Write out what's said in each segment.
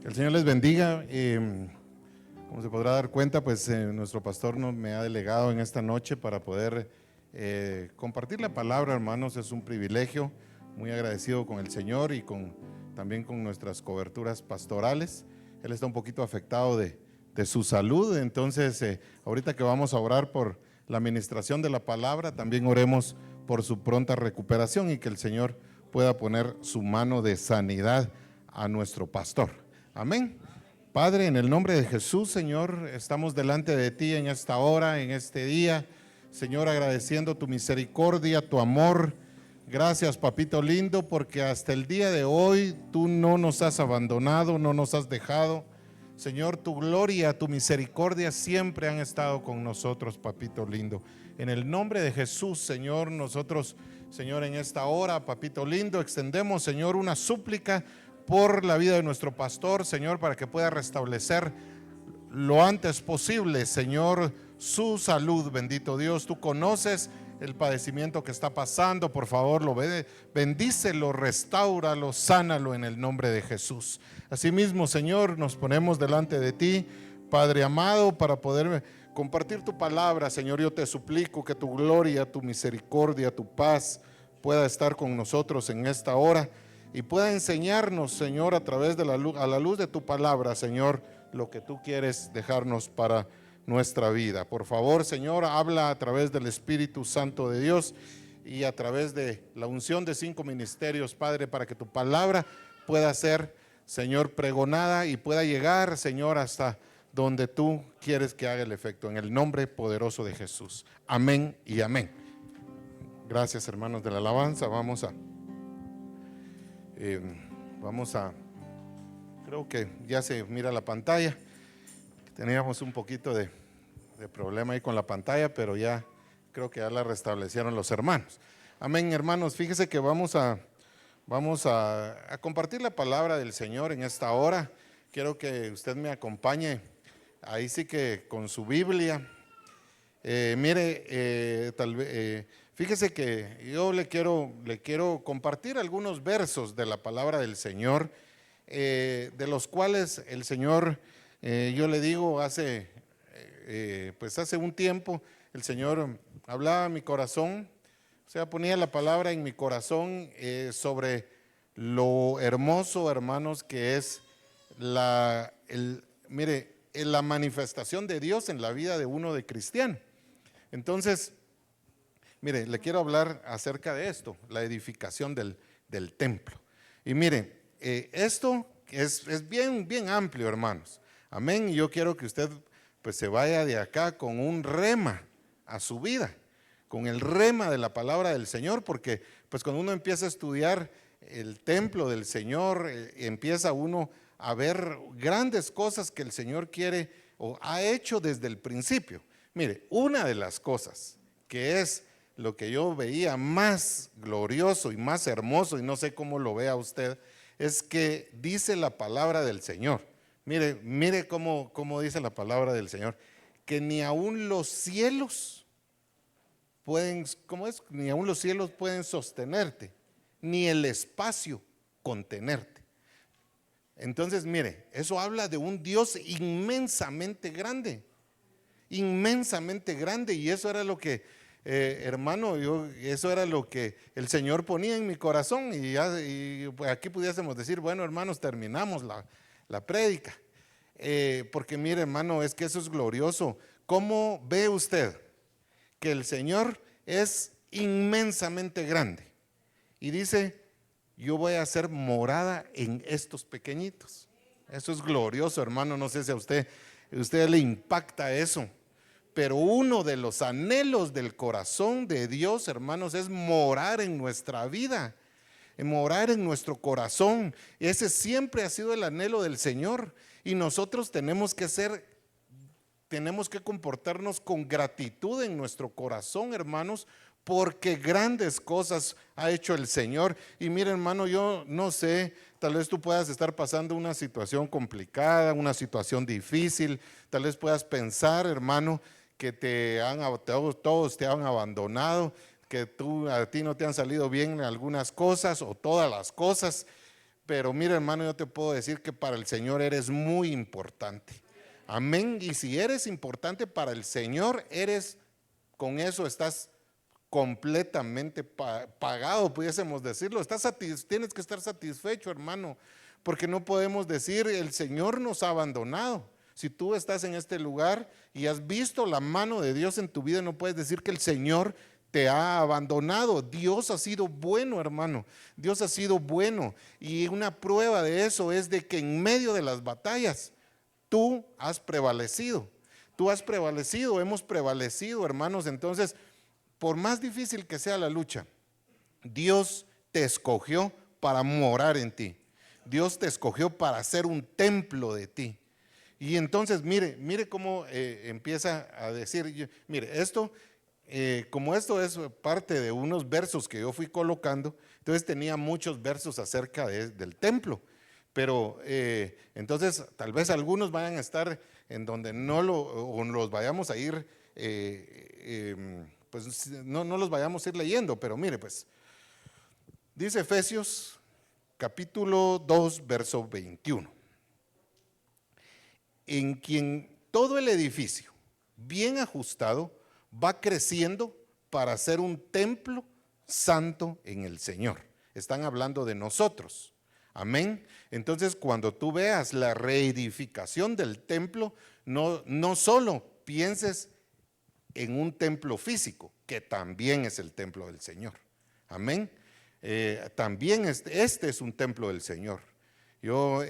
Que el Señor les bendiga. Como se podrá dar cuenta, pues nuestro pastor me ha delegado en esta noche para poder compartir la palabra, hermanos. Es un privilegio, muy agradecido con el Señor y también con nuestras coberturas pastorales. Él está un poquito afectado de su salud, entonces ahorita que vamos a orar por la administración de la palabra, también oremos por su pronta recuperación y que el Señor pueda poner su mano de sanidad a nuestro pastor. Amén. Padre, en el nombre de Jesús, Señor, estamos delante de ti en esta hora, en este día, Señor, agradeciendo tu misericordia, tu amor. Gracias, papito lindo, porque hasta el día de hoy tú no nos has abandonado, no nos has dejado. Señor, tu gloria, tu misericordia siempre han estado con nosotros, papito lindo. En el nombre de Jesús, Señor, nosotros, Señor, en esta hora, papito lindo, extendemos, Señor, una súplica por la vida de nuestro pastor, Señor, para que pueda restablecer lo antes posible, Señor, su salud. Bendito Dios, tú conoces el padecimiento que está pasando. Por favor, bendícelo, restáuralo, sánalo en el nombre de Jesús. Asimismo, Señor, nos ponemos delante de ti, Padre amado, para poder compartir tu palabra. Señor, yo te suplico que tu gloria, tu misericordia, tu paz pueda estar con nosotros en esta hora y pueda enseñarnos, Señor, a través de a la luz de tu palabra, Señor, lo que tú quieres dejarnos para nuestra vida. Por favor, Señor, habla a través del Espíritu Santo de Dios y a través de la unción de 5 ministerios, Padre, para que tu palabra pueda ser, Señor, pregonada y pueda llegar, Señor, hasta donde tú quieres que haga el efecto, en el nombre poderoso de Jesús. Amén y amén. Gracias, hermanos de la alabanza. Creo que ya se mira la pantalla. Teníamos un poquito de problema ahí con la pantalla, pero ya creo que ya la restablecieron los hermanos. Amén, hermanos. Fíjese que vamos a compartir la palabra del Señor en esta hora. Quiero que usted me acompañe ahí sí que con su Biblia. Fíjese que yo le quiero compartir algunos versos de la palabra del Señor, de los cuales el Señor, yo le digo, hace un tiempo, el Señor hablaba a mi corazón, o sea, ponía la palabra en mi corazón sobre lo hermoso, hermanos, que es la manifestación de Dios en la vida de uno de cristiano. Entonces, mire, le quiero hablar acerca de esto, la edificación del templo. Y mire, esto es bien amplio, hermanos. Amén. Y yo quiero que usted pues se vaya de acá con un rema a su vida, con el rema de la palabra del Señor, porque pues cuando uno empieza a estudiar el templo del Señor, empieza uno a ver grandes cosas que el Señor quiere o ha hecho desde el principio. Mire, una de las cosas que es lo que yo veía más glorioso y más hermoso, y no sé cómo lo vea usted, es que dice la palabra del Señor. Mire cómo dice la palabra del Señor, que ni aun los cielos pueden, ni aun los cielos pueden sostenerte, ni el espacio contenerte. Entonces, mire, eso habla de un Dios inmensamente grande, y eso era lo que, hermano, eso era lo que el Señor ponía en mi corazón, y pues aquí pudiésemos decir, bueno, hermanos, terminamos la prédica, porque mire, hermano, es que eso es glorioso. ¿Cómo ve usted que el Señor es inmensamente grande? Y dice, yo voy a hacer morada en estos pequeñitos. Eso es glorioso, hermano. No sé si a usted le impacta eso, pero uno de los anhelos del corazón de Dios, hermanos, es morar en nuestra vida, morar en nuestro corazón. Ese siempre ha sido el anhelo del Señor, y nosotros tenemos que comportarnos con gratitud en nuestro corazón, hermanos, porque grandes cosas ha hecho el Señor. Y mire, hermano, yo no sé, tal vez tú puedas estar pasando una situación complicada, una situación difícil, tal vez puedas pensar, hermano, que todos te han abandonado, que a ti no te han salido bien algunas cosas o todas las cosas, pero mira, hermano, yo te puedo decir que para el Señor eres muy importante. Amén. Y si eres importante para el Señor, con eso estás completamente pagado, pudiésemos decirlo. Tienes que estar satisfecho, hermano, porque no podemos decir el Señor nos ha abandonado. Si tú estás en este lugar y has visto la mano de Dios en tu vida, no puedes decir que el Señor te ha abandonado. Dios ha sido bueno, hermano. Dios ha sido bueno. Y una prueba de eso es de que en medio de las batallas tú has prevalecido. Tú has prevalecido, hemos prevalecido, hermanos. Entonces, por más difícil que sea la lucha, Dios te escogió para morar en ti. Dios te escogió para hacer un templo de ti. Y entonces, mire cómo empieza a decir, mire, como esto es parte de unos versos que yo fui colocando, entonces tenía muchos versos acerca del templo. Pero entonces tal vez algunos vayan a estar en donde o los vayamos a ir, pues no los vayamos a ir leyendo, pero mire pues, dice Efesios capítulo 2, verso 21. En quien todo el edificio, bien ajustado, va creciendo para ser un templo santo en el Señor. Están hablando de nosotros. Amén. Entonces, cuando tú veas la reedificación del templo, no solo pienses en un templo físico, que también es el templo del Señor. Amén. También este es un templo del Señor. Yo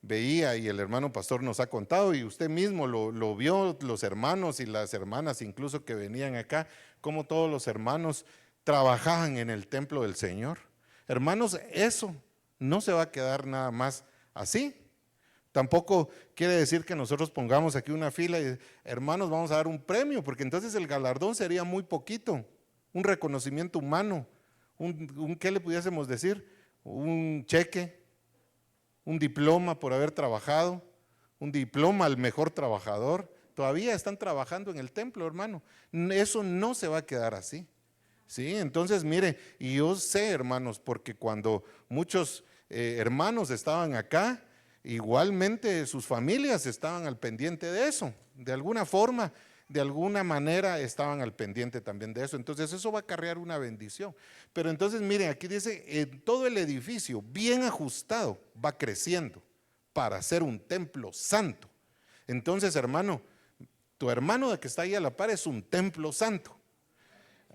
veía, y el hermano pastor nos ha contado, y usted mismo lo vio, los hermanos y las hermanas incluso que venían acá, cómo todos los hermanos trabajaban en el templo del Señor. Hermanos, eso no se va a quedar nada más así. Tampoco quiere decir que nosotros pongamos aquí una fila y hermanos vamos a dar un premio, porque entonces el galardón sería muy poquito, un reconocimiento humano, ¿qué le pudiésemos decir? Un cheque, un diploma por haber trabajado, un diploma al mejor trabajador. Todavía están trabajando en el templo, hermano. Eso no se va a quedar así. Sí, entonces mire, y yo sé, hermanos, porque cuando muchos hermanos estaban acá, igualmente sus familias estaban al pendiente de eso, de alguna forma, de alguna manera estaban al pendiente también de eso. Entonces eso va a acarrear una bendición. Pero entonces miren, aquí dice, en todo el edificio bien ajustado va creciendo para ser un templo santo. Entonces, hermano, tu hermano de que está ahí a la par es un templo santo.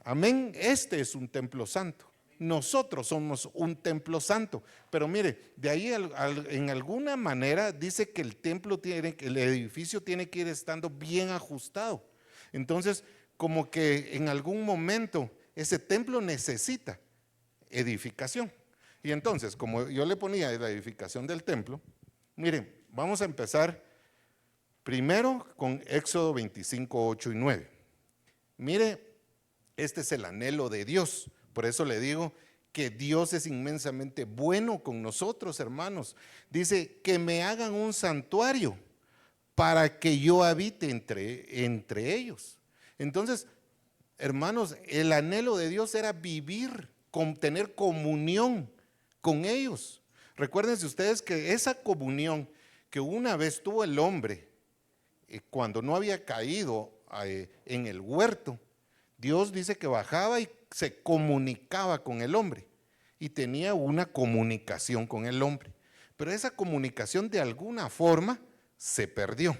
Amén, este es un templo santo. Nosotros somos un templo santo. Pero mire, de ahí en alguna manera dice que el edificio tiene que ir estando bien ajustado. Entonces, como que en algún momento ese templo necesita edificación. Y entonces, como yo le ponía la edificación del templo, miren, vamos a empezar primero con Éxodo 25, 8 y 9. Mire, este es el anhelo de Dios. Por eso le digo que Dios es inmensamente bueno con nosotros, hermanos. Dice que me hagan un santuario para que yo habite entre ellos. Entonces, hermanos, el anhelo de Dios era vivir, tener comunión con ellos. Recuérdense ustedes que esa comunión que una vez tuvo el hombre cuando no había caído en el huerto, Dios dice que bajaba y se comunicaba con el hombre y tenía una comunicación con el hombre. Pero esa comunicación de alguna forma se perdió.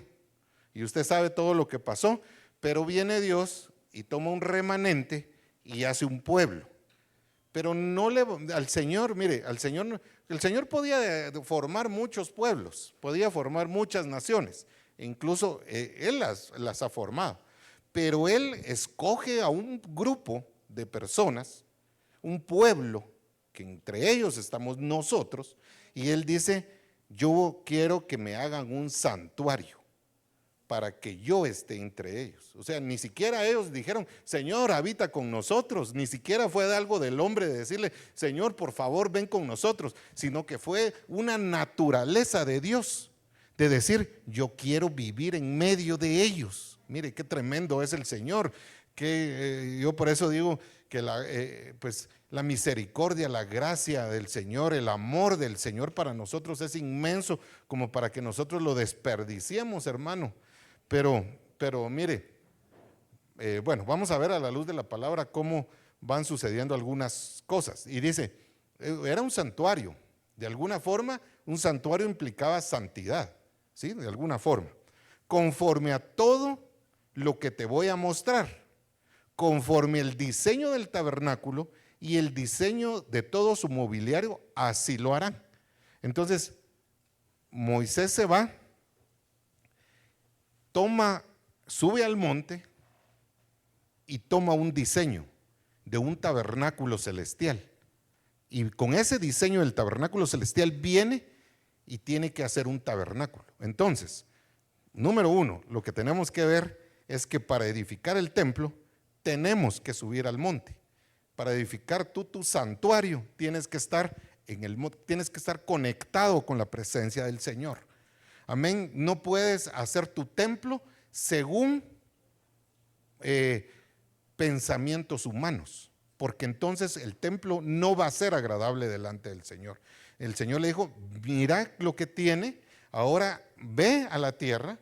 Y usted sabe todo lo que pasó, pero viene Dios y toma un remanente y hace un pueblo. Pero al Señor, mire, el Señor podía formar muchos pueblos, podía formar muchas naciones, incluso Él las ha formado. Pero Él escoge a un grupo de personas, un pueblo, que entre ellos estamos nosotros, y Él dice, yo quiero que me hagan un santuario para que yo esté entre ellos. O sea, ni siquiera ellos dijeron, Señor, habita con nosotros, ni siquiera fue algo del hombre de decirle, Señor, por favor, ven con nosotros, sino que fue una naturaleza de Dios, de decir, yo quiero vivir en medio de ellos. Mire qué tremendo es el Señor, que yo por eso digo que la misericordia, la gracia del Señor, el amor del Señor para nosotros es inmenso como para que nosotros lo desperdiciemos, hermano. Pero mire, bueno, vamos a ver a la luz de la palabra cómo van sucediendo algunas cosas. Y dice, era un santuario, de alguna forma, un santuario implicaba santidad, ¿sí? De alguna forma. Conforme a todo lo que te voy a mostrar, conforme el diseño del tabernáculo y el diseño de todo su mobiliario, así lo harán. Entonces, Moisés se va, sube al monte y toma un diseño de un tabernáculo celestial. Y con ese diseño del tabernáculo celestial viene y tiene que hacer un tabernáculo. Entonces, número uno, lo que tenemos que ver es que para edificar el templo tenemos que subir al monte. Para edificar tú tu santuario tienes que estar tienes que estar conectado con la presencia del Señor. Amén. No puedes hacer tu templo según pensamientos humanos, porque entonces el templo no va a ser agradable delante del Señor. El Señor le dijo, mira lo que tiene, ahora ve a la tierra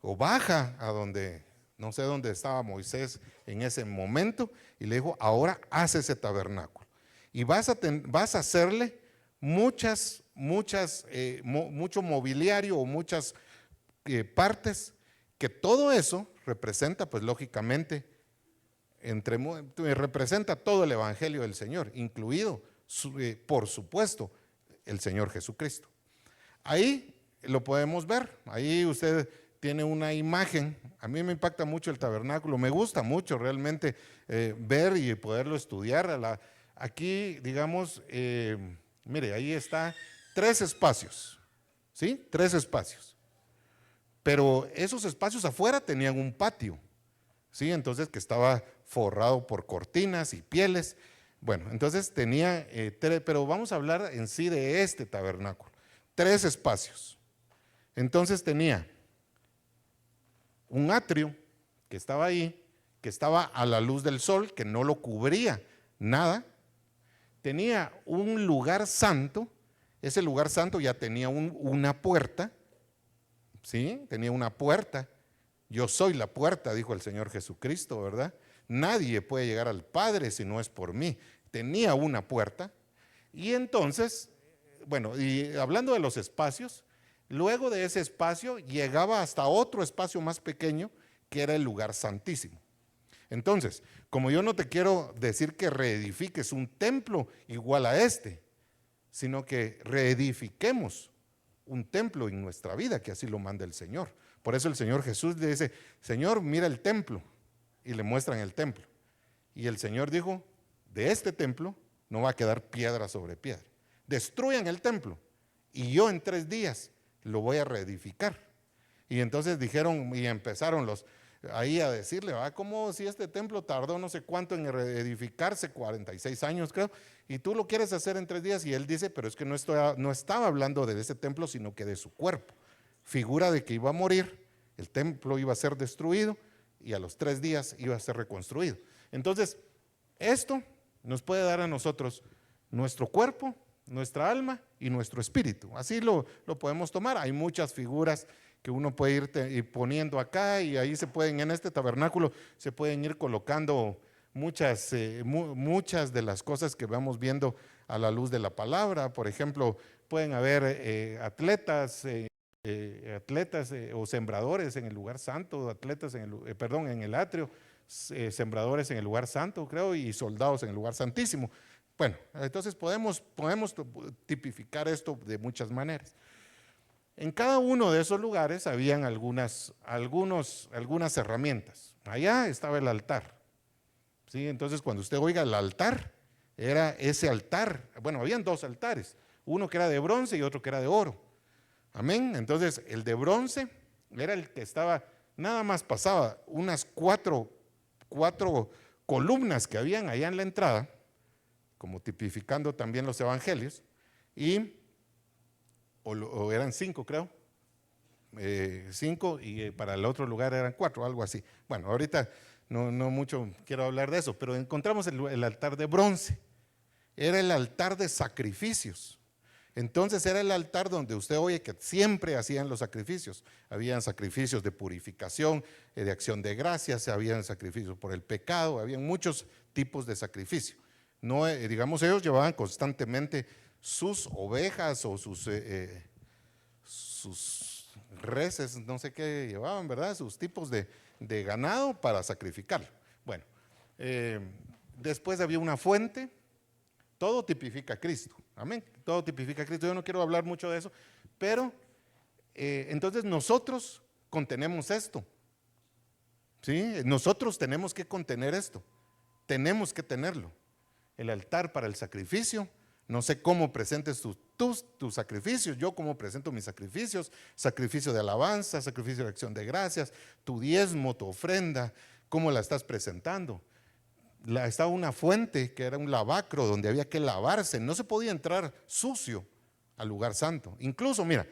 o baja a donde, no sé dónde estaba Moisés en ese momento, y le dijo, ahora haz ese tabernáculo. Y vas a hacerle mucho mobiliario o muchas partes, que todo eso representa, pues lógicamente, representa todo el evangelio del Señor, incluido, por supuesto, el Señor Jesucristo. Ahí lo podemos ver, ahí usted tiene una imagen. A mí me impacta mucho el tabernáculo, me gusta mucho realmente ver y poderlo estudiar. Aquí, digamos, mire, ahí está 3 espacios, ¿sí? 3 espacios. Pero esos espacios afuera tenían un patio, ¿sí? Entonces que estaba forrado por cortinas y pieles. Bueno, entonces tenía, pero vamos a hablar en sí de este tabernáculo. 3 espacios. Entonces tenía un atrio que estaba ahí, que estaba a la luz del sol, que no lo cubría nada. Tenía un lugar santo, ese lugar santo ya tenía una puerta, ¿sí? Tenía una puerta. Yo soy la puerta, dijo el Señor Jesucristo, ¿verdad? Nadie puede llegar al Padre si no es por mí. Tenía una puerta. Y entonces, bueno, y hablando de los espacios, luego de ese espacio llegaba hasta otro espacio más pequeño, que era el lugar santísimo. Entonces, como yo no te quiero decir que reedifiques un templo igual a este, sino que reedifiquemos un templo en nuestra vida, que así lo manda el Señor. Por eso el Señor Jesús le dice, Señor, mira el templo, y le muestran el templo. Y el Señor dijo, de este templo no va a quedar piedra sobre piedra. Destruyan el templo y yo en 3 días lo voy a reedificar. Y entonces dijeron, y empezaron ahí a decirle, como si este templo tardó no sé cuánto en reedificarse, 46 años creo, y tú lo quieres hacer en 3 días. Y él dice, pero es que no estaba hablando de ese templo, sino que de su cuerpo. Figura de que iba a morir, el templo iba a ser destruido y a los 3 días iba a ser reconstruido. Entonces, esto nos puede dar a nosotros nuestro cuerpo, nuestra alma y nuestro espíritu. Así lo podemos tomar. Hay muchas figuras que uno puede ir poniendo acá, y ahí en este tabernáculo se pueden ir colocando muchas de las cosas que vamos viendo a la luz de la palabra. Por ejemplo, pueden haber atletas o sembradores en el lugar santo, atletas en el atrio, sembradores en el lugar santo, creo, y soldados en el lugar santísimo. Bueno, entonces podemos tipificar esto de muchas maneras. En cada uno de esos lugares habían algunas herramientas. Allá estaba el altar, ¿sí? Entonces cuando usted oiga el altar, era ese altar. Bueno, habían 2 altares, uno que era de bronce y otro que era de oro. Amén. Entonces el de bronce era el que estaba, nada más pasaba unas 4 columnas que habían allá en la entrada, como tipificando también los evangelios, o eran 5 creo, 5, y para el otro lugar eran 4, algo así. Bueno, ahorita no mucho quiero hablar de eso, pero encontramos el altar de bronce. era el altar de sacrificios. Entonces era el altar donde usted oye que siempre hacían los sacrificios. Habían sacrificios de purificación, de acción de gracias, habían sacrificios por el pecado, habían muchos tipos de sacrificio. No, digamos, ellos llevaban constantemente sus ovejas o sus reses, no sé qué llevaban, ¿verdad? Sus tipos de ganado para sacrificarlo. Bueno, después había una fuente. Todo tipifica a Cristo, amén, todo tipifica a Cristo. Yo no quiero hablar mucho de eso, pero entonces nosotros contenemos esto, ¿sí? Nosotros tenemos que contener esto, tenemos que tenerlo. El altar para el sacrificio, no sé cómo presentes tus sacrificios, yo cómo presento mis sacrificios, sacrificio de alabanza, sacrificio de acción de gracias, tu diezmo, tu ofrenda, cómo la estás presentando. Estaba una fuente que era un lavacro donde había que lavarse, no se podía entrar sucio al lugar santo. Incluso, mira,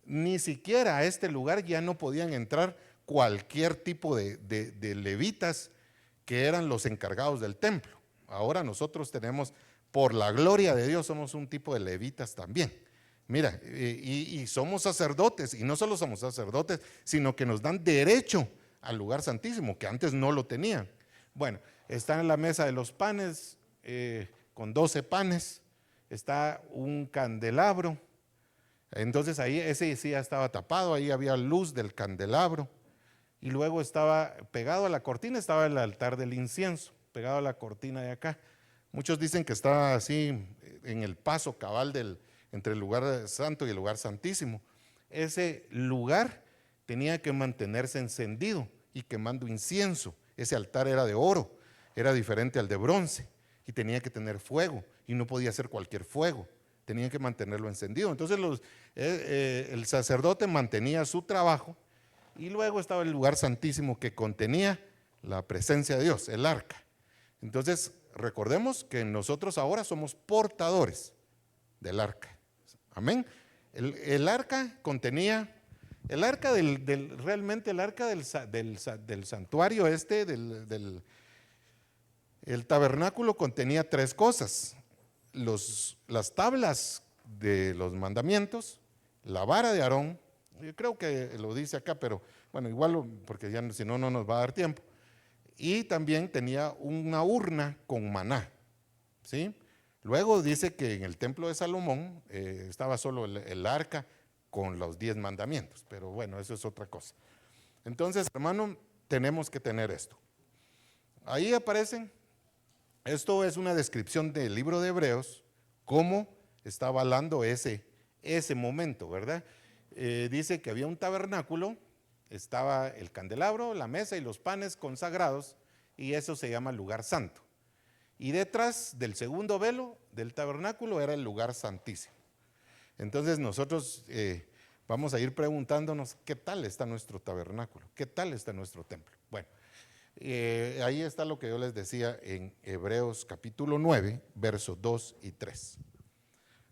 ni siquiera a este lugar ya no podían entrar cualquier tipo de levitas que eran los encargados del templo. Ahora nosotros tenemos, por la gloria de Dios, somos un tipo de levitas también. Mira, y somos sacerdotes, y no solo somos sacerdotes, sino que nos dan derecho al lugar santísimo, que antes no lo tenían. Bueno, está en la mesa de los panes, con 12 panes, está un candelabro. Entonces ahí ese sí ya estaba tapado, ahí había luz del candelabro. Y luego estaba pegado a la cortina, estaba el altar del incienso, pegado a la cortina de acá. Muchos dicen que estaba así en el paso cabal entre el lugar santo y el lugar santísimo. Ese lugar tenía que mantenerse encendido y quemando incienso. Ese altar era de oro, era diferente al de bronce y tenía que tener fuego y no podía ser cualquier fuego, tenían que mantenerlo encendido. Entonces el sacerdote mantenía su trabajo y luego estaba el lugar santísimo que contenía la presencia de Dios, el arca. Entonces recordemos que nosotros ahora somos portadores del arca, amén. El arca contenía, el arca realmente el arca del santuario el tabernáculo contenía 3 cosas: las tablas de los mandamientos, la vara de Aarón, yo creo que lo dice acá, pero bueno, igual porque ya si no, no nos va a dar tiempo. Y también tenía una urna con maná, ¿sí? Luego dice que en el templo de Salomón estaba solo el arca con los 10 mandamientos, pero bueno, eso es otra cosa. Entonces, hermano, tenemos que tener esto. Ahí aparecen, esto es una descripción del libro de Hebreos, cómo está avalando ese momento, ¿verdad? Dice que había un tabernáculo, estaba el candelabro, la mesa y los panes consagrados, y eso se llama lugar santo. Y detrás del segundo velo del tabernáculo era el lugar santísimo. Entonces nosotros vamos a ir preguntándonos qué tal está nuestro tabernáculo, qué tal está nuestro templo. Bueno, ahí está lo que yo les decía en Hebreos capítulo 9, versos 2 y 3.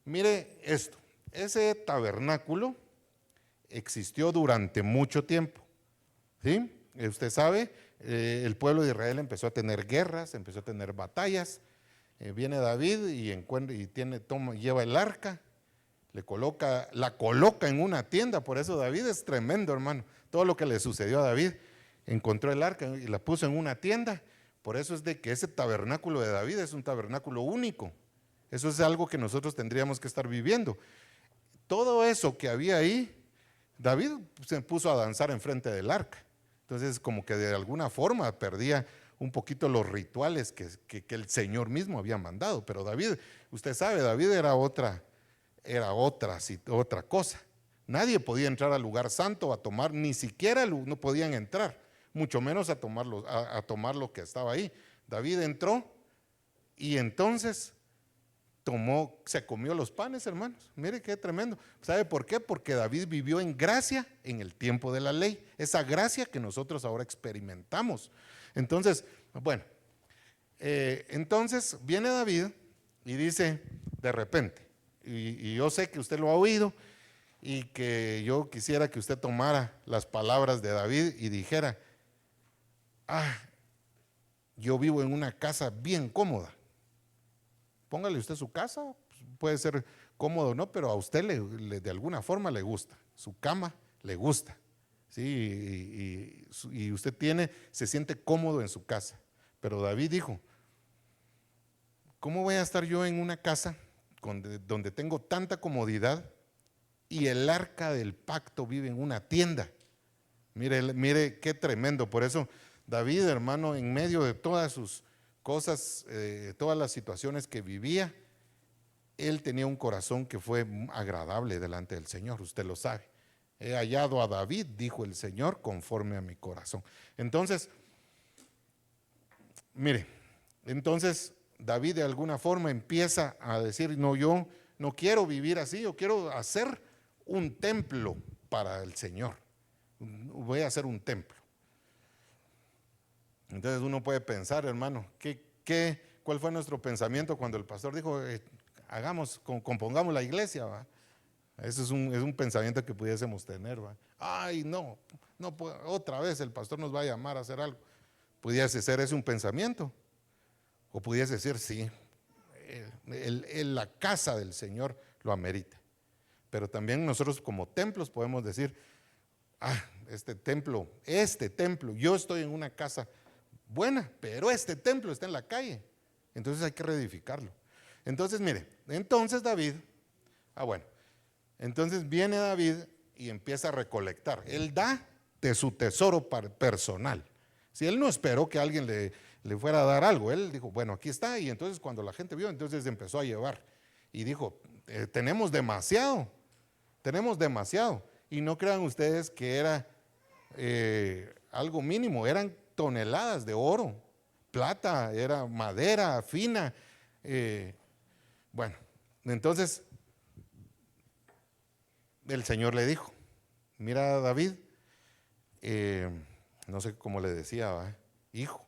Mire esto, ese tabernáculo existió durante mucho tiempo, ¿sí? Usted sabe, el pueblo de Israel empezó a tener guerras, empezó a tener batallas. Viene David y lleva el arca, la coloca en una tienda. Por eso David es tremendo, hermano. Todo lo que le sucedió a David, encontró el arca y la puso en una tienda. Por eso es de que ese tabernáculo de David es un tabernáculo único. Eso es algo que nosotros tendríamos que estar viviendo. Todo eso que había ahí, David se puso a danzar enfrente del arca. Entonces, como que de alguna forma perdía un poquito los rituales que el Señor mismo había mandado. Pero David, usted sabe, David era otra cosa. Nadie podía entrar al lugar santo a tomar, ni siquiera no podían entrar, mucho menos a tomar lo que estaba ahí. David entró y entonces se comió los panes, hermanos. Mire qué tremendo. ¿Sabe por qué? Porque David vivió en gracia en el tiempo de la ley, esa gracia que nosotros ahora experimentamos. Entonces, bueno, entonces viene David y dice de repente, y yo sé que usted lo ha oído, y que yo quisiera que usted tomara las palabras de David y dijera: yo vivo en una casa bien cómoda, póngale usted su casa, puede ser cómodo, ¿no? Pero a usted de alguna forma le gusta, su cama le gusta, ¿sí? Y usted se siente cómodo en su casa. Pero David dijo, ¿cómo voy a estar yo en una casa donde tengo tanta comodidad y el arca del pacto vive en una tienda? Mire qué tremendo. Por eso David, hermano, en medio de todas sus cosas, todas las situaciones que vivía, él tenía un corazón que fue agradable delante del Señor, usted lo sabe. He hallado a David, dijo el Señor, conforme a mi corazón. Entonces, mire, entonces David de alguna forma empieza a decir, no, yo no quiero vivir así, yo quiero hacer un templo para el Señor. Voy a hacer un templo. Entonces uno puede pensar, hermano, ¿cuál fue nuestro pensamiento cuando el pastor dijo, compongamos la iglesia? ¿Va? Eso es un pensamiento que pudiésemos tener. ¿Va? Ay, no, otra vez el pastor nos va a llamar a hacer algo. Pudiese ser ese un pensamiento, o pudiese decir, sí, la casa del Señor lo amerita. Pero también nosotros como templos podemos decir, este templo, yo estoy en una casa buena, pero este templo está en la calle, entonces hay que reedificarlo. Entonces mire, entonces viene David y empieza a recolectar. Él da de su tesoro personal. Si él no esperó que alguien le fuera a dar algo, él dijo, bueno, aquí está. Y entonces cuando la gente vio, entonces empezó a llevar y dijo, tenemos demasiado. Y no crean ustedes que era algo mínimo, eran toneladas de oro, plata, era madera fina. Bueno, entonces el Señor le dijo, mira David, no sé cómo le decía, hijo,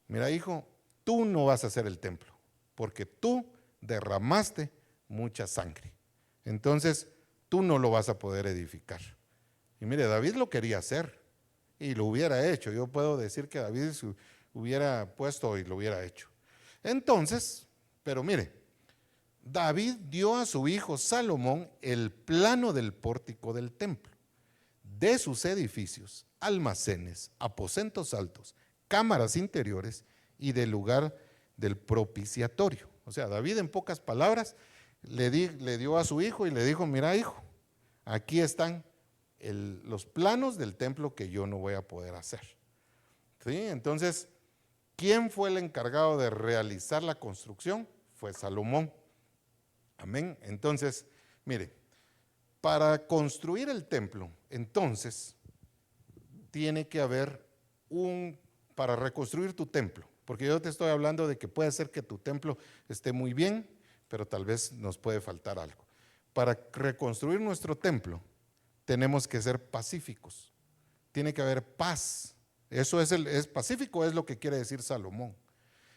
mira hijo, tú no vas a hacer el templo, porque tú derramaste mucha sangre. Entonces, tú no lo vas a poder edificar. Y mire, David lo quería hacer y lo hubiera hecho. Yo puedo decir que David se hubiera puesto y lo hubiera hecho. Entonces, pero mire, David dio a su hijo Salomón el plano del pórtico del templo, de sus edificios, almacenes, aposentos altos, cámaras interiores y del lugar del propiciatorio. O sea, David en pocas palabras le dio a su hijo y le dijo, mira hijo, aquí están los planos del templo que yo no voy a poder hacer. ¿Sí? Entonces, ¿quién fue el encargado de realizar la construcción? Fue Salomón. Amén. Entonces, mire, para construir el templo, entonces, tiene que haber para reconstruir tu templo, porque yo te estoy hablando de que puede ser que tu templo esté muy bien, pero tal vez nos puede faltar algo. Para reconstruir nuestro templo, tenemos que ser pacíficos. Tiene que haber paz. Eso es pacífico, es lo que quiere decir Salomón.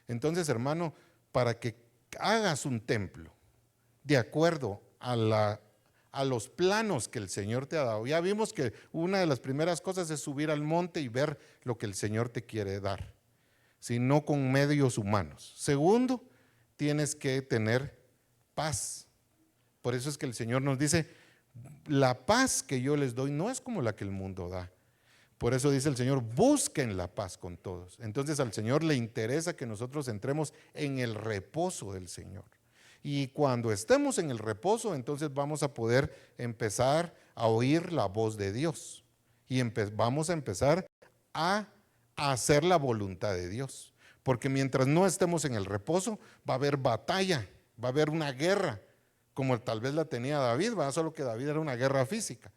Entonces, hermano, para que hagas un templo de acuerdo a los planos que el Señor te ha dado. Ya vimos que una de las primeras cosas es subir al monte y ver lo que el Señor te quiere dar, sino con medios humanos. Segundo, tienes que tener paz. Por eso es que el Señor nos dice, la paz que yo les doy no es como la que el mundo da. Por eso dice el Señor, busquen la paz con todos. Entonces al Señor le interesa que nosotros entremos en el reposo del Señor. Y cuando estemos en el reposo, entonces vamos a poder empezar a oír la voz de Dios. Y vamos a empezar a hacer la voluntad de Dios. Porque mientras no estemos en el reposo, va a haber batalla, va a haber una guerra, como tal vez la tenía David, solo que David era una guerra física.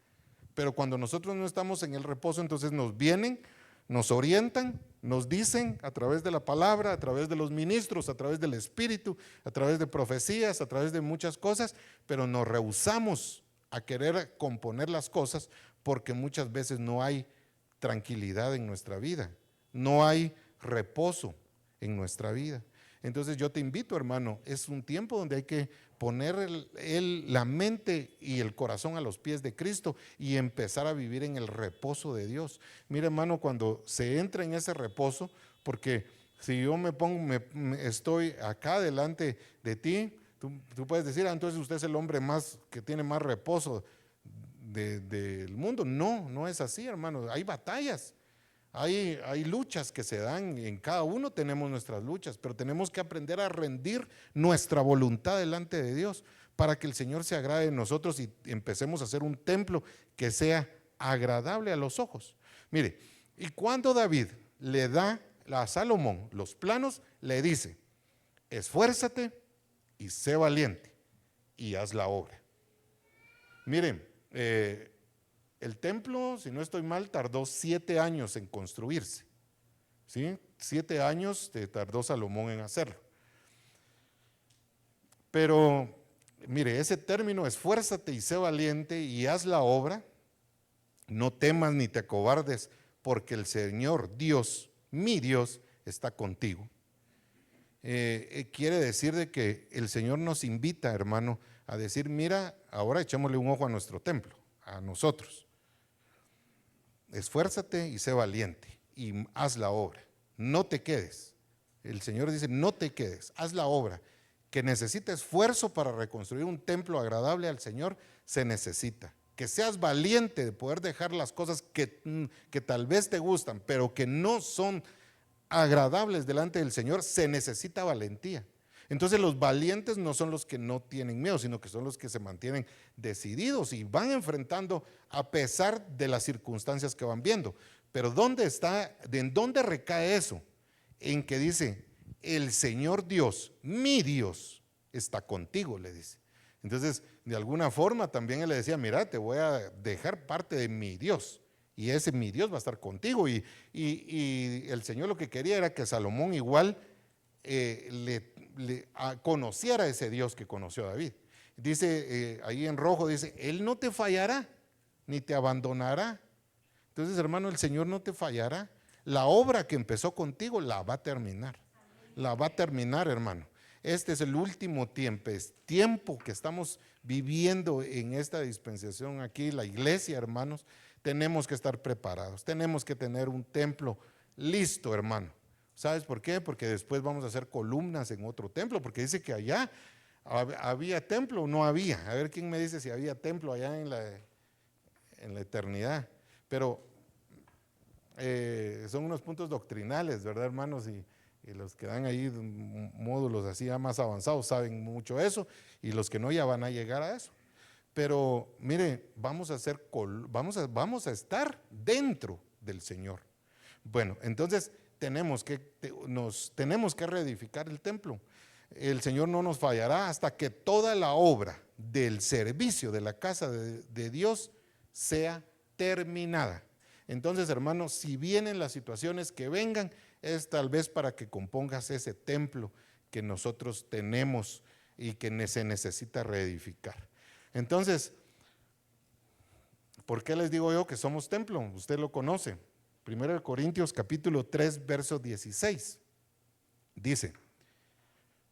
Pero cuando nosotros no estamos en el reposo, entonces nos vienen, nos orientan, nos dicen a través de la palabra, a través de los ministros, a través del Espíritu, a través de profecías, a través de muchas cosas, pero nos rehusamos a querer componer las cosas porque muchas veces no hay tranquilidad en nuestra vida, no hay reposo en nuestra vida. Entonces yo te invito, hermano, es un tiempo donde hay que poner la mente y el corazón a los pies de Cristo y empezar a vivir en el reposo de Dios. Mira, hermano, cuando se entra en ese reposo, porque Si yo estoy acá delante de ti, tú puedes decir, entonces usted es el hombre más que tiene más reposo del mundo. No, no es así, hermano. Hay batallas, hay luchas que se dan, y en cada uno tenemos nuestras luchas, pero tenemos que aprender a rendir nuestra voluntad delante de Dios para que el Señor se agrade en nosotros y empecemos a hacer un templo que sea agradable a los ojos. Mire, y cuando David le da a Salomón los planos, le dice: esfuérzate y sé valiente y haz la obra. Miren, el templo, si no estoy mal, tardó 7 años en construirse, ¿sí? 7 años tardó Salomón en hacerlo. Pero, mire, ese término, esfuérzate y sé valiente y haz la obra, no temas ni te acobardes, porque el Señor Dios, mi Dios, está contigo. Quiere decir de que el Señor nos invita, hermano, a decir: mira, ahora echémosle un ojo a nuestro templo, a nosotros. Esfuérzate y sé valiente y haz la obra, no te quedes. El Señor dice: no te quedes, haz la obra. Que necesita esfuerzo para reconstruir un templo agradable al Señor, se necesita. Que seas valiente de poder dejar las cosas que tal vez te gustan, pero que no son agradables delante del Señor, se necesita valentía. Entonces los valientes no son los que no tienen miedo, sino que son los que se mantienen decididos y van enfrentando a pesar de las circunstancias que van viendo. Pero ¿dónde está? ¿En dónde recae eso? En que dice: el Señor Dios, mi Dios, está contigo, le dice. Entonces, de alguna forma también él le decía: mira, te voy a dejar parte de mi Dios, y ese mi Dios va a estar contigo. Y el Señor lo que quería era que Salomón igual conociera a ese Dios que conoció a David. Dice ahí en rojo, dice: Él no te fallará, ni te abandonará. Entonces, hermano, el Señor no te fallará. La obra que empezó contigo la va a terminar. La va a terminar, hermano. Este es el último tiempo, es tiempo que estamos viviendo en esta dispensación aquí, la iglesia, hermanos. Tenemos que estar preparados, tenemos que tener un templo listo, hermano. ¿Sabes por qué? Porque después vamos a hacer columnas en otro templo, porque dice que allá había templo o no había. A ver quién me dice si había templo allá en la eternidad. Pero son unos puntos doctrinales, ¿verdad, hermanos? Y los que dan ahí módulos así ya más avanzados saben mucho eso, y los que no ya van a llegar a eso. Pero mire, vamos a estar dentro del Señor. Bueno, entonces tenemos que reedificar el templo. El Señor no nos fallará hasta que toda la obra del servicio de la casa de Dios sea terminada. Entonces, hermanos, si vienen las situaciones que vengan, es tal vez para que compongas ese templo que nosotros tenemos y que se necesita reedificar. Entonces, ¿por qué les digo yo que somos templo? Usted lo conoce. 1 Corintios capítulo 3, verso 16. Dice: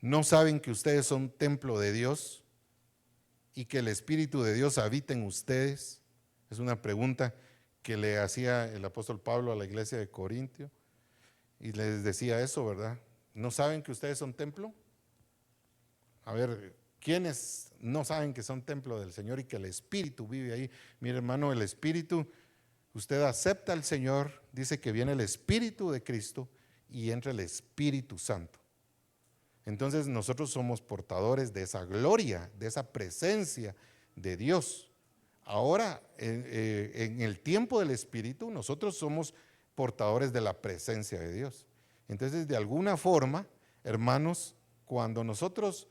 ¿no saben que ustedes son templo de Dios y que el Espíritu de Dios habita en ustedes? Es una pregunta que le hacía el apóstol Pablo a la iglesia de Corintio, y les decía eso, ¿verdad? ¿No saben que ustedes son templo? A ver, ¿quiénes no saben que son templo del Señor y que el Espíritu vive ahí? Mire, hermano, el Espíritu, usted acepta al Señor, dice que viene el Espíritu de Cristo y entra el Espíritu Santo. Entonces nosotros somos portadores de esa gloria, de esa presencia de Dios. Ahora, en el tiempo del Espíritu, nosotros somos portadores de la presencia de Dios. Entonces, de alguna forma, hermanos, cuando nosotros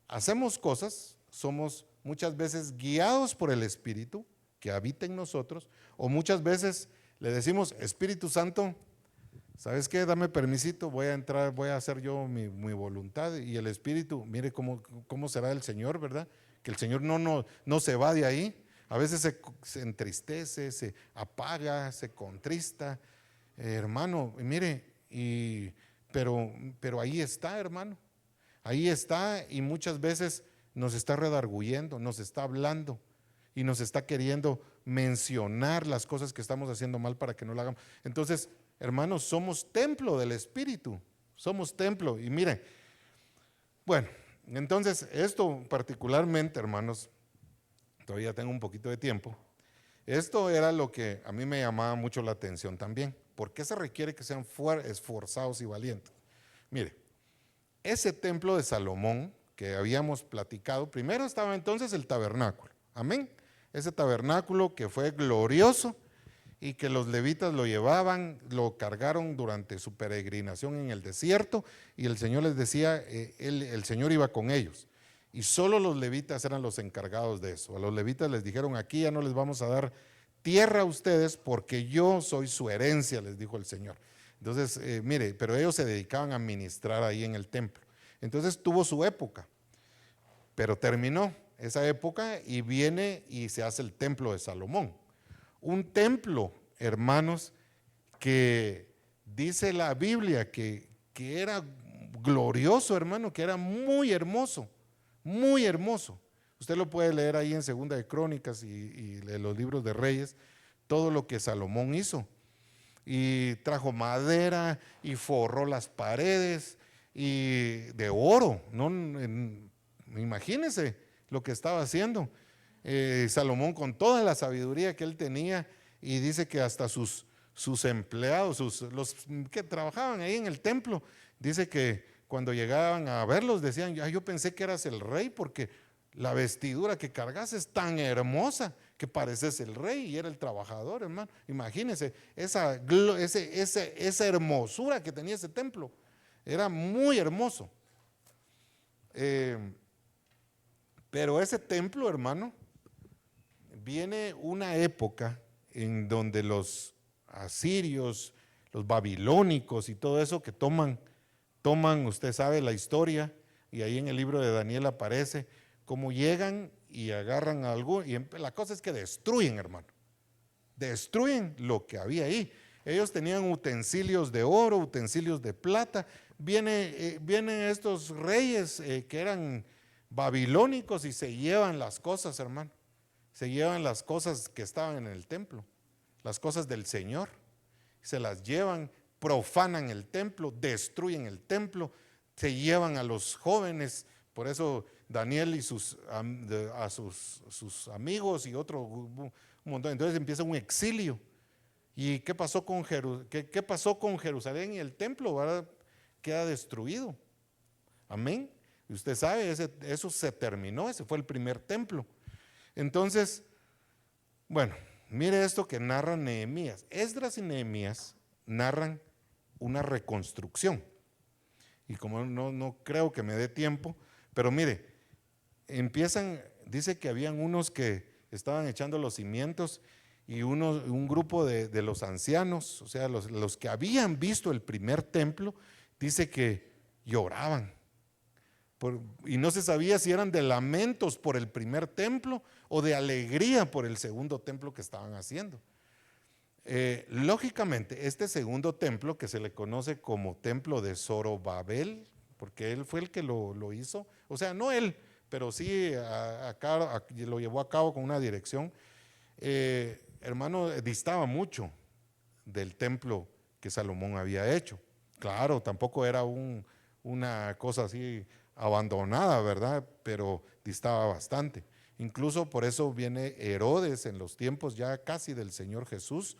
hacemos cosas, somos muchas veces guiados por el Espíritu que habita en nosotros, o muchas veces le decimos: Espíritu Santo, ¿sabes qué? Dame permisito, voy a entrar, voy a hacer yo mi voluntad. Y el Espíritu, mire cómo será el Señor, ¿verdad? Que el Señor no se va de ahí. A veces se entristece, se apaga, se contrista, hermano, mire, pero ahí está, hermano. Ahí está, y muchas veces nos está redarguyendo, nos está hablando y nos está queriendo mencionar las cosas que estamos haciendo mal para que no lo hagamos. Entonces, hermanos, somos templo del Espíritu, somos templo. Y miren, bueno, entonces esto particularmente, hermanos, todavía tengo un poquito de tiempo. Esto era lo que a mí me llamaba mucho la atención también. ¿Por qué se requiere que sean esforzados y valientes? Mire, ese templo de Salomón que habíamos platicado, primero estaba entonces el tabernáculo, amén. Ese tabernáculo que fue glorioso y que los levitas lo llevaban, lo cargaron durante su peregrinación en el desierto, y el Señor les decía, el Señor iba con ellos, y solo los levitas eran los encargados de eso. A los levitas les dijeron, aquí ya no les vamos a dar tierra a ustedes porque yo soy su herencia, les dijo el Señor. Entonces, mire, pero ellos se dedicaban a ministrar ahí en el templo. Entonces tuvo su época, pero terminó esa época y viene y se hace el templo de Salomón. Un templo, hermanos, que dice la Biblia que era glorioso, hermano, que era muy hermoso, muy hermoso. Usted lo puede leer ahí en Segunda de Crónicas y los libros de Reyes, todo lo que Salomón hizo. Y trajo madera y forró las paredes y de oro, ¿no? Imagínense lo que estaba haciendo. Salomón, con toda la sabiduría que él tenía, y dice que hasta sus empleados, los que trabajaban ahí en el templo, dice que cuando llegaban a verlos decían, yo pensé que eras el rey porque la vestidura que cargas es tan hermosa que pareces el rey, y era el trabajador, hermano. Imagínense esa hermosura que tenía ese templo, era muy hermoso. Pero ese templo, hermano, viene una época en donde los asirios, los babilónicos y todo eso que toman, usted sabe la historia, y ahí en el libro de Daniel aparece cómo llegan y agarran algo, y la cosa es que destruyen, hermano, destruyen lo que había ahí. Ellos tenían utensilios de oro, utensilios de plata. Vienen estos reyes que eran babilónicos y se llevan las cosas, hermano. Se llevan las cosas que estaban en el templo, las cosas del Señor. Se las llevan, profanan el templo, destruyen el templo, se llevan a los jóvenes. Por eso Daniel y sus amigos y otro un montón. Entonces empieza un exilio. ¿Y qué pasó con Jerusalén y el templo? ¿Verdad? Queda destruido. Amén. Y usted sabe, eso se terminó, ese fue el primer templo. Entonces, bueno, mire esto que narra Nehemías. Esdras y Nehemías narran una reconstrucción. Y como no creo que me dé tiempo, pero mire, dice que habían unos que estaban echando los cimientos, y un grupo de los ancianos, o sea, los que habían visto el primer templo, dice que lloraban. Y no se sabía si eran de lamentos por el primer templo o de alegría por el segundo templo que estaban haciendo. Lógicamente, este segundo templo, que se le conoce como templo de Zorobabel, porque él fue el que lo hizo, o sea, no él, pero sí lo llevó a cabo con una dirección, hermano, distaba mucho del templo que Salomón había hecho. Claro, tampoco era una cosa así abandonada, ¿verdad? Pero distaba bastante. Incluso por eso viene Herodes en los tiempos ya casi del Señor Jesús,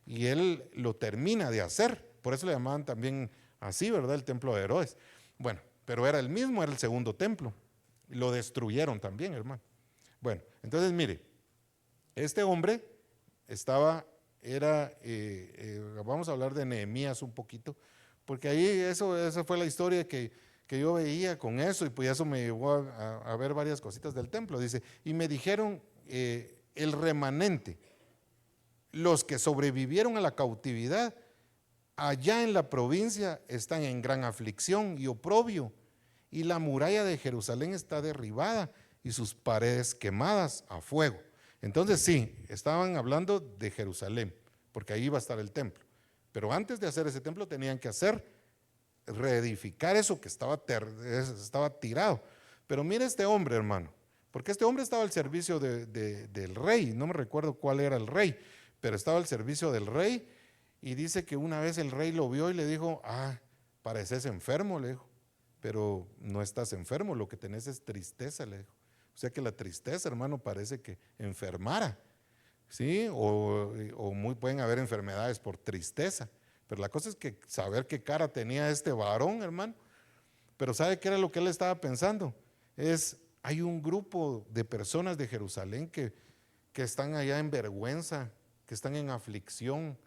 y él lo termina de hacer. Por eso le llamaban también así, ¿verdad? El templo de Herodes. Era el segundo templo. Lo destruyeron también, hermano. Bueno, entonces mire, este hombre vamos a hablar de Nehemías un poquito, porque ahí esa fue la historia que yo veía con eso, y pues eso me llevó a ver varias cositas del templo. Dice, y me dijeron, el remanente, los que sobrevivieron a la cautividad, allá en la provincia están en gran aflicción y oprobio, y la muralla de Jerusalén está derribada y sus paredes quemadas a fuego. Entonces sí, estaban hablando de Jerusalén, porque ahí iba a estar el templo. Pero antes de hacer ese templo tenían que reedificar eso que estaba tirado. Pero mire este hombre, hermano, porque este hombre estaba al servicio del rey. No me recuerdo cuál era el rey, pero estaba al servicio del rey. Y dice que una vez el rey lo vio y le dijo, pareces enfermo, le dijo, pero no estás enfermo, lo que tenés es tristeza, le dijo. O sea que la tristeza, hermano, parece que enfermara, ¿sí? Pueden haber enfermedades por tristeza, pero la cosa es que saber qué cara tenía este varón, hermano. Pero ¿sabe qué era lo que él estaba pensando? Hay un grupo de personas de Jerusalén que están allá en vergüenza, que están en aflicción,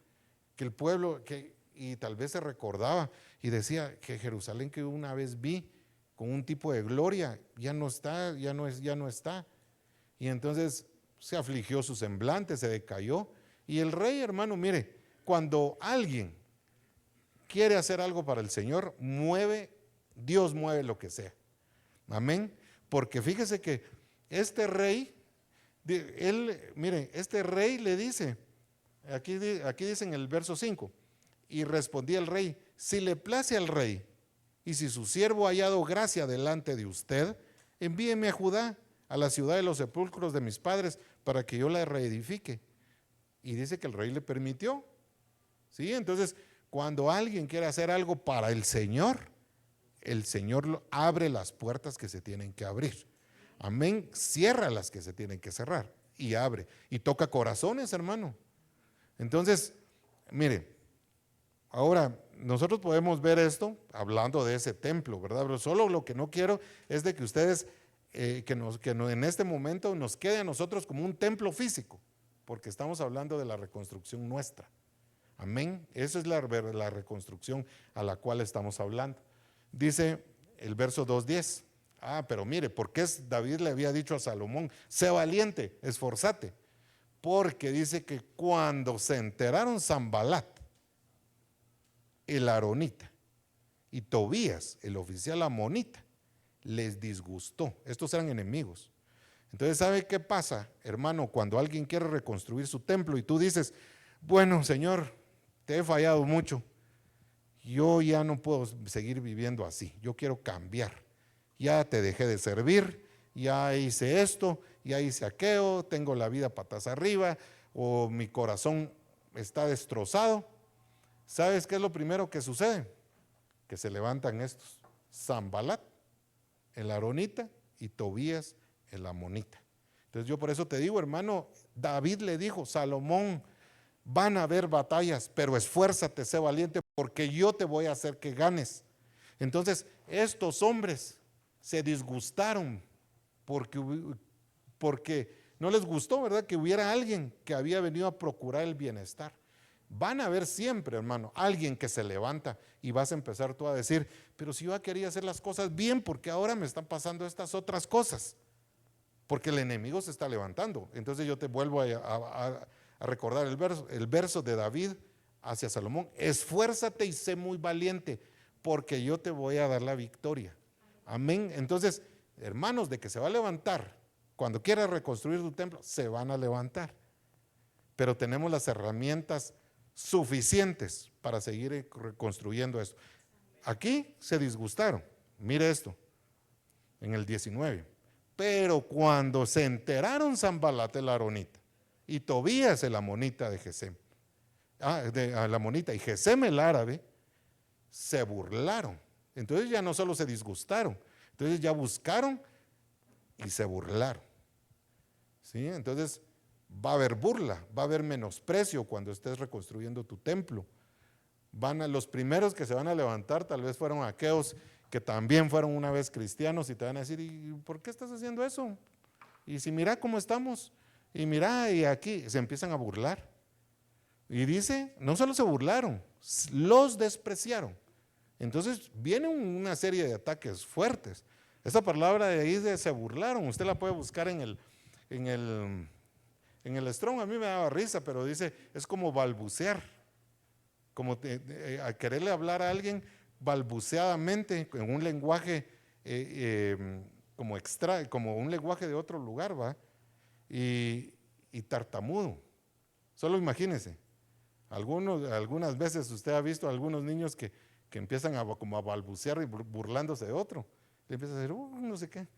que el pueblo, y tal vez se recordaba y decía que Jerusalén que una vez vi con un tipo de gloria, ya no está, ya no está. Y entonces se afligió su semblante, se decayó. Y el rey, hermano, mire, cuando alguien quiere hacer algo para el Señor, Dios mueve lo que sea. Amén. Porque fíjese que este rey, este rey le dice, aquí dice en el verso 5, y respondía el rey, si le place al rey, y si su siervo ha hallado gracia delante de usted, envíeme a Judá, a la ciudad de los sepulcros de mis padres, para que yo la reedifique. Y dice que el rey le permitió. ¿Sí? Entonces, cuando alguien quiere hacer algo para el Señor abre las puertas que se tienen que abrir. Amén. Cierra las que se tienen que cerrar y abre. Y toca corazones, hermano. Entonces, mire, ahora nosotros podemos ver esto hablando de ese templo, ¿verdad? Pero solo lo que no quiero es de que ustedes, en este momento nos quede a nosotros como un templo físico, porque estamos hablando de la reconstrucción nuestra. Amén. Esa es la reconstrucción a la cual estamos hablando. Dice el verso 2:10. Pero mire, ¿por qué David le había dicho a Salomón, sé valiente, esforzate? Porque dice que cuando se enteraron Sanbalat, el aronita, y Tobías, el oficial amonita, les disgustó. Estos eran enemigos. Entonces, ¿sabe qué pasa, hermano? Cuando alguien quiere reconstruir su templo y tú dices, bueno, Señor, te he fallado mucho, yo ya no puedo seguir viviendo así, yo quiero cambiar, ya te dejé de servir, ya hice esto, ya hice aquello, tengo la vida patas arriba, o mi corazón está destrozado. ¿Sabes qué es lo primero que sucede? Que se levantan estos, Sanbalat, el aronita, y Tobías, el amonita. Entonces yo por eso te digo, hermano, David le dijo, Salomón, van a haber batallas, pero esfuérzate, sé valiente, porque yo te voy a hacer que ganes. Entonces estos hombres se disgustaron porque no les gustó, ¿verdad? Que hubiera alguien que había venido a procurar el bienestar. Van a haber siempre, hermano, alguien que se levanta y vas a empezar tú a decir, pero si yo quería hacer las cosas bien, ¿por qué ahora me están pasando estas otras cosas? Porque el enemigo se está levantando. Entonces yo te vuelvo a recordar el verso de David hacia Salomón, esfuérzate y sé muy valiente, porque yo te voy a dar la victoria. Amén. Entonces, hermanos, de que se va a levantar, cuando quiera reconstruir tu templo, se van a levantar. Pero tenemos las herramientas suficientes para seguir reconstruyendo esto. Aquí se disgustaron. Mire esto, en el 19. Pero cuando se enteraron Sanbalat el aronita y Tobías el amonita de Gesem, la amonita y Gesem el árabe, se burlaron. Entonces ya no solo se disgustaron, entonces ya buscaron y se burlaron. ¿Sí? Entonces va a haber burla, va a haber menosprecio cuando estés reconstruyendo tu templo. Los primeros que se van a levantar tal vez fueron aquellos que también fueron una vez cristianos y te van a decir, ¿y por qué estás haciendo eso? Y si mira cómo estamos, y mira, y aquí se empiezan a burlar. Y dice, no solo se burlaron, los despreciaron. Entonces viene una serie de ataques fuertes. Esa palabra de ahí de se burlaron, usted la puede buscar en el Strong, a mí me daba risa, pero dice, es como balbucear, como a quererle hablar a alguien balbuceadamente en un lenguaje como un lenguaje de otro lugar, ¿va? Y tartamudo. Solo imagínese, algunas veces usted ha visto a algunos niños que empiezan como a balbucear y burlándose de otro. Le empieza a decir, no sé qué.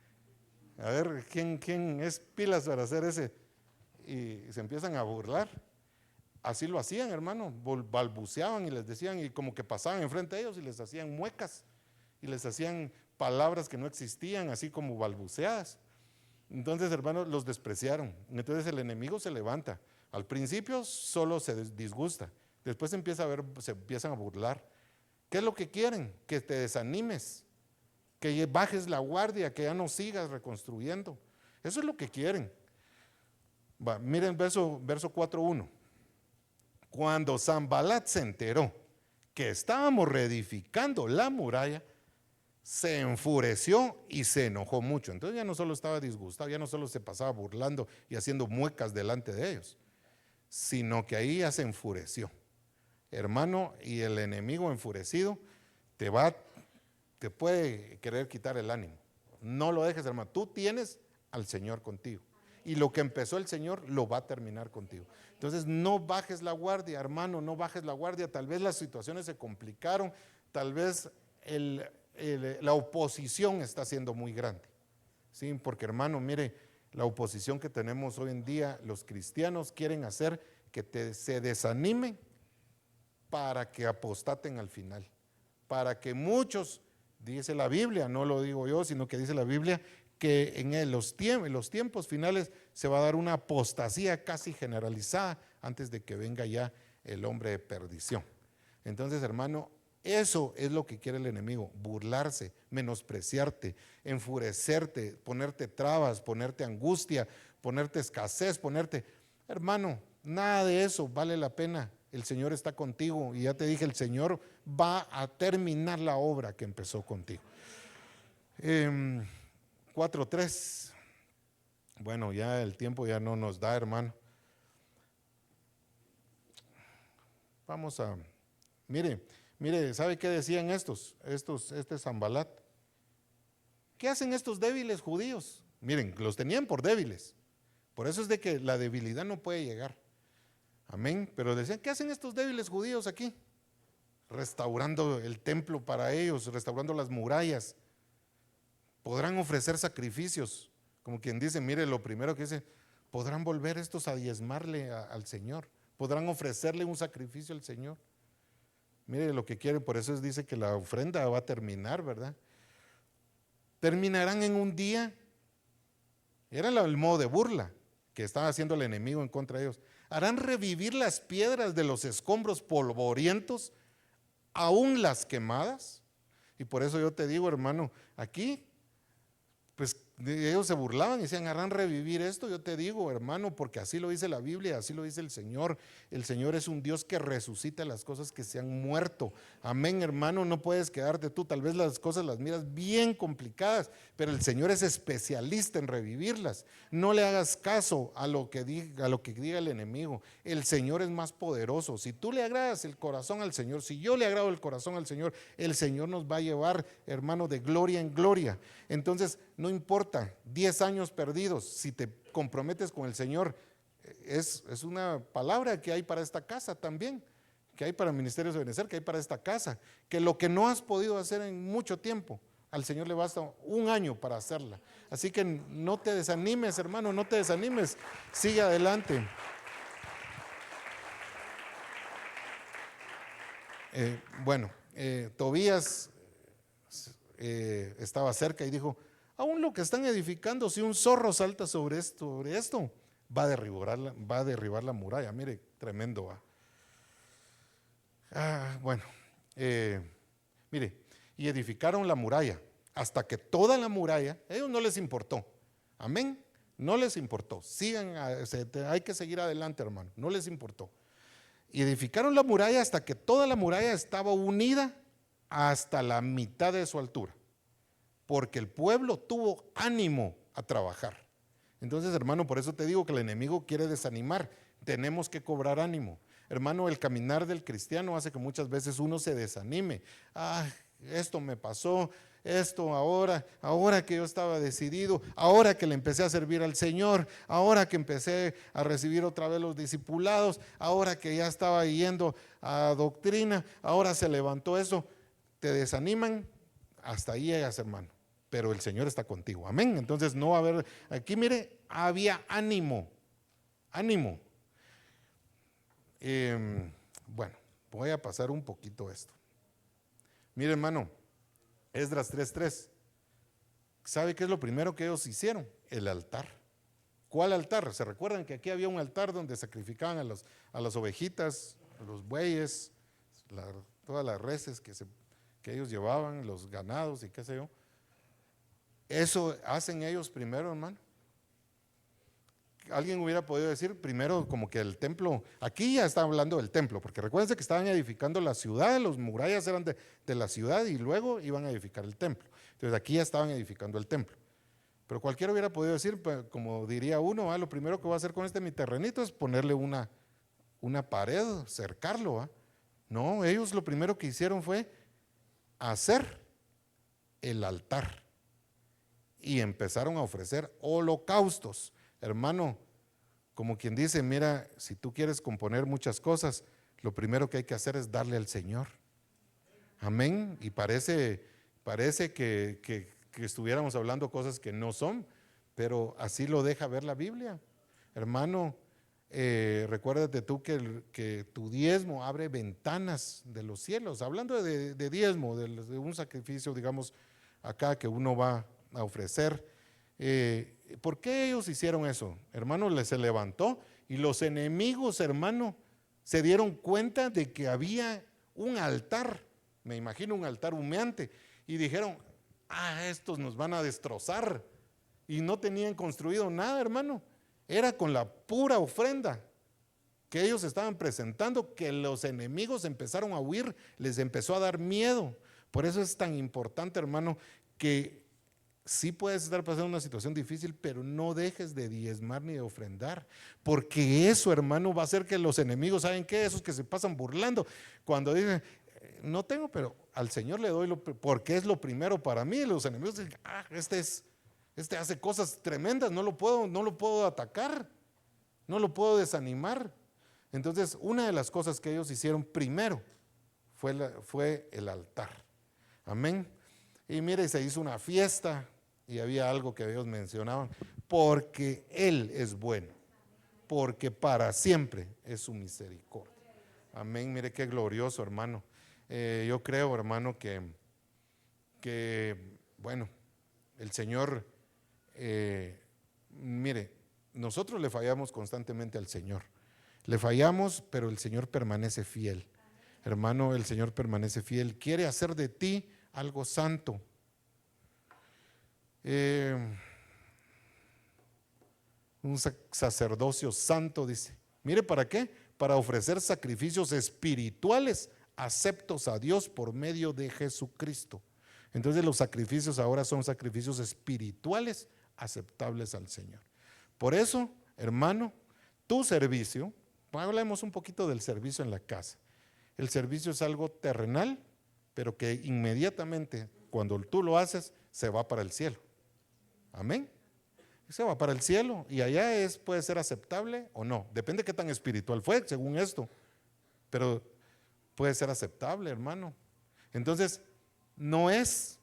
A ver, ¿quién es pilas para hacer ese? Y se empiezan a burlar. así lo hacían, hermano, balbuceaban y les decían, y como que pasaban enfrente de ellos y les hacían muecas y les hacían palabras que no existían, así como balbuceadas. Entonces, hermanos, los despreciaron. Entonces el enemigo se levanta. Al principio solo se disgusta, después empieza a ver, se empiezan a burlar. ¿Qué es lo que quieren? Que te desanimes, que bajes la guardia, que ya no sigas reconstruyendo. Eso es lo que quieren. Miren verso 4:1. Cuando Sanbalat se enteró que estábamos reedificando la muralla, se enfureció y se enojó mucho. Entonces ya no solo estaba disgustado, ya no solo se pasaba burlando y haciendo muecas delante de ellos, sino que ahí ya se enfureció, hermano. Y el enemigo enfurecido te puede querer quitar el ánimo. No lo dejes, hermano. Tú tienes al Señor contigo, y lo que empezó el Señor lo va a terminar contigo. Entonces no bajes la guardia, hermano, no bajes la guardia. Tal vez las situaciones se complicaron, tal vez la oposición está siendo muy grande, ¿sí? Porque, hermano, mire, la oposición que tenemos hoy en día, los cristianos quieren hacer que se desanimen para que apostaten al final, para que muchos, dice la Biblia, no lo digo yo, sino que dice la Biblia, que en los tiempos finales se va a dar una apostasía casi generalizada antes de que venga ya el hombre de perdición. Entonces, hermano, eso es lo que quiere el enemigo: burlarse, menospreciarte, enfurecerte, ponerte trabas, ponerte angustia, ponerte escasez, hermano, nada de eso vale la pena. El Señor está contigo, y ya te dije, el Señor va a terminar la obra que empezó contigo. 4:3. Bueno, ya el tiempo ya no nos da, hermano. Vamos a, mire, ¿sabe qué decían este Sanbalat? ¿Qué hacen estos débiles judíos? Miren, los tenían por débiles. Por eso es de que la debilidad no puede llegar. Amén. Pero decían, ¿qué hacen estos débiles judíos aquí? Restaurando el templo para ellos, restaurando las murallas. Podrán ofrecer sacrificios, como quien dice, mire, lo primero que dice, podrán volver estos a diezmarle al Señor, podrán ofrecerle un sacrificio al Señor. Mire lo que quiere, por eso dice que la ofrenda va a terminar, ¿verdad? Terminarán en un día. Era el modo de burla que estaba haciendo el enemigo en contra de ellos. Harán revivir las piedras de los escombros polvorientos, aún las quemadas. Y por eso yo te digo, hermano, aquí pues ellos se burlaban y decían, harán revivir esto. Yo te digo, hermano, porque así lo dice la Biblia, así lo dice el Señor. El Señor es un Dios que resucita las cosas que se han muerto. Amén, hermano, no puedes quedarte tú, tal vez las cosas las miras bien complicadas, pero el Señor es especialista en revivirlas. No le hagas caso a lo que diga el enemigo. El Señor es más poderoso. Si tú le agradas el corazón al Señor, si yo le agrado el corazón al Señor, el Señor nos va a llevar, hermano, de gloria en gloria. Entonces, no importa, 10 años perdidos, si te comprometes con el Señor, es una palabra que hay para esta casa también, que hay para Ministerios de Benecer, que hay para esta casa, que lo que no has podido hacer en mucho tiempo, al Señor le basta un año para hacerla. Así que no te desanimes, hermano, no te desanimes, sigue adelante. Tobías estaba cerca y dijo, aún lo que están edificando, si un zorro salta sobre esto, va a derribar la muralla. Mire, tremendo va. Mire, y edificaron la muralla, hasta que toda la muralla, a ellos no les importó. Amén, no les importó. Sigan, hay que seguir adelante, hermano, no les importó. Y edificaron la muralla hasta que toda la muralla estaba unida hasta la mitad de su altura, porque el pueblo tuvo ánimo a trabajar. Entonces, hermano, por eso te digo que el enemigo quiere desanimar. Tenemos que cobrar ánimo. Hermano, el caminar del cristiano hace que muchas veces uno se desanime. Esto me pasó, esto ahora que yo estaba decidido, ahora que le empecé a servir al Señor, ahora que empecé a recibir otra vez los discipulados, ahora que ya estaba yendo a doctrina, ahora se levantó eso. Te desaniman, hasta ahí llegas, hermano, pero el Señor está contigo, amén. Entonces no va a haber, aquí mire, había ánimo. Bueno, voy a pasar un poquito esto. Mire, hermano, Esdras 3:3. ¿Sabe qué es lo primero que ellos hicieron? El altar. ¿Cuál altar? ¿Se recuerdan que aquí había un altar donde sacrificaban a las ovejitas, a los bueyes, todas las reses que ellos llevaban, los ganados y qué sé yo? Eso hacen ellos primero, hermano. Alguien hubiera podido decir primero como que el templo, aquí ya está hablando del templo, porque recuérdense que estaban edificando la ciudad, los murallas eran de la ciudad y luego iban a edificar el templo. Entonces aquí ya estaban edificando el templo. Pero cualquiera hubiera podido decir, como diría uno, lo primero que voy a hacer con mi terrenito es ponerle una pared, cercarlo. No, ellos lo primero que hicieron fue hacer el altar y empezaron a ofrecer holocaustos. Hermano, como quien dice, mira, si tú quieres componer muchas cosas, lo primero que hay que hacer es darle al Señor. Amén. Y parece que estuviéramos hablando cosas que no son, pero así lo deja ver la Biblia. Hermano, recuérdate tú que tu diezmo abre ventanas de los cielos. Hablando de diezmo, de un sacrificio, digamos, acá que uno va a ofrecer. ¿Por qué ellos hicieron eso? Hermano, se levantó y los enemigos, hermano, se dieron cuenta de que había un altar, me imagino un altar humeante, y dijeron, estos nos van a destrozar. Y no tenían construido nada, hermano. Era con la pura ofrenda que ellos estaban presentando que los enemigos empezaron a huir, les empezó a dar miedo. Por eso es tan importante, hermano, que sí puedes estar pasando una situación difícil, pero no dejes de diezmar ni de ofrendar, porque eso, hermano, va a hacer que los enemigos, ¿saben qué? Esos que se pasan burlando, cuando dicen, no tengo, pero al Señor le doy porque es lo primero para mí. Los enemigos dicen, este hace cosas tremendas, no lo puedo atacar, no lo puedo desanimar. Entonces, una de las cosas que ellos hicieron primero fue el altar. Amén. Y mire, se hizo una fiesta y había algo que ellos mencionaban, porque Él es bueno, porque para siempre es su misericordia. Amén. Mire qué glorioso, hermano. Yo creo, hermano, que bueno, el Señor, mire, nosotros le fallamos constantemente al Señor. Le fallamos, pero el Señor permanece fiel. Hermano, el Señor permanece fiel. Quiere hacer de ti algo santo. Un sacerdocio santo, dice. Mire, ¿para qué? Para ofrecer sacrificios espirituales aceptos a Dios por medio de Jesucristo. Entonces los sacrificios ahora son sacrificios espirituales aceptables al Señor. Por eso, hermano, tu servicio, hablemos un poquito del servicio en la casa. El servicio es algo terrenal, pero que inmediatamente cuando tú lo haces, se va para el cielo. Amén. Se va para el cielo y allá puede ser aceptable o no. Depende de qué tan espiritual fue, según esto. Pero puede ser aceptable, hermano. Entonces, no es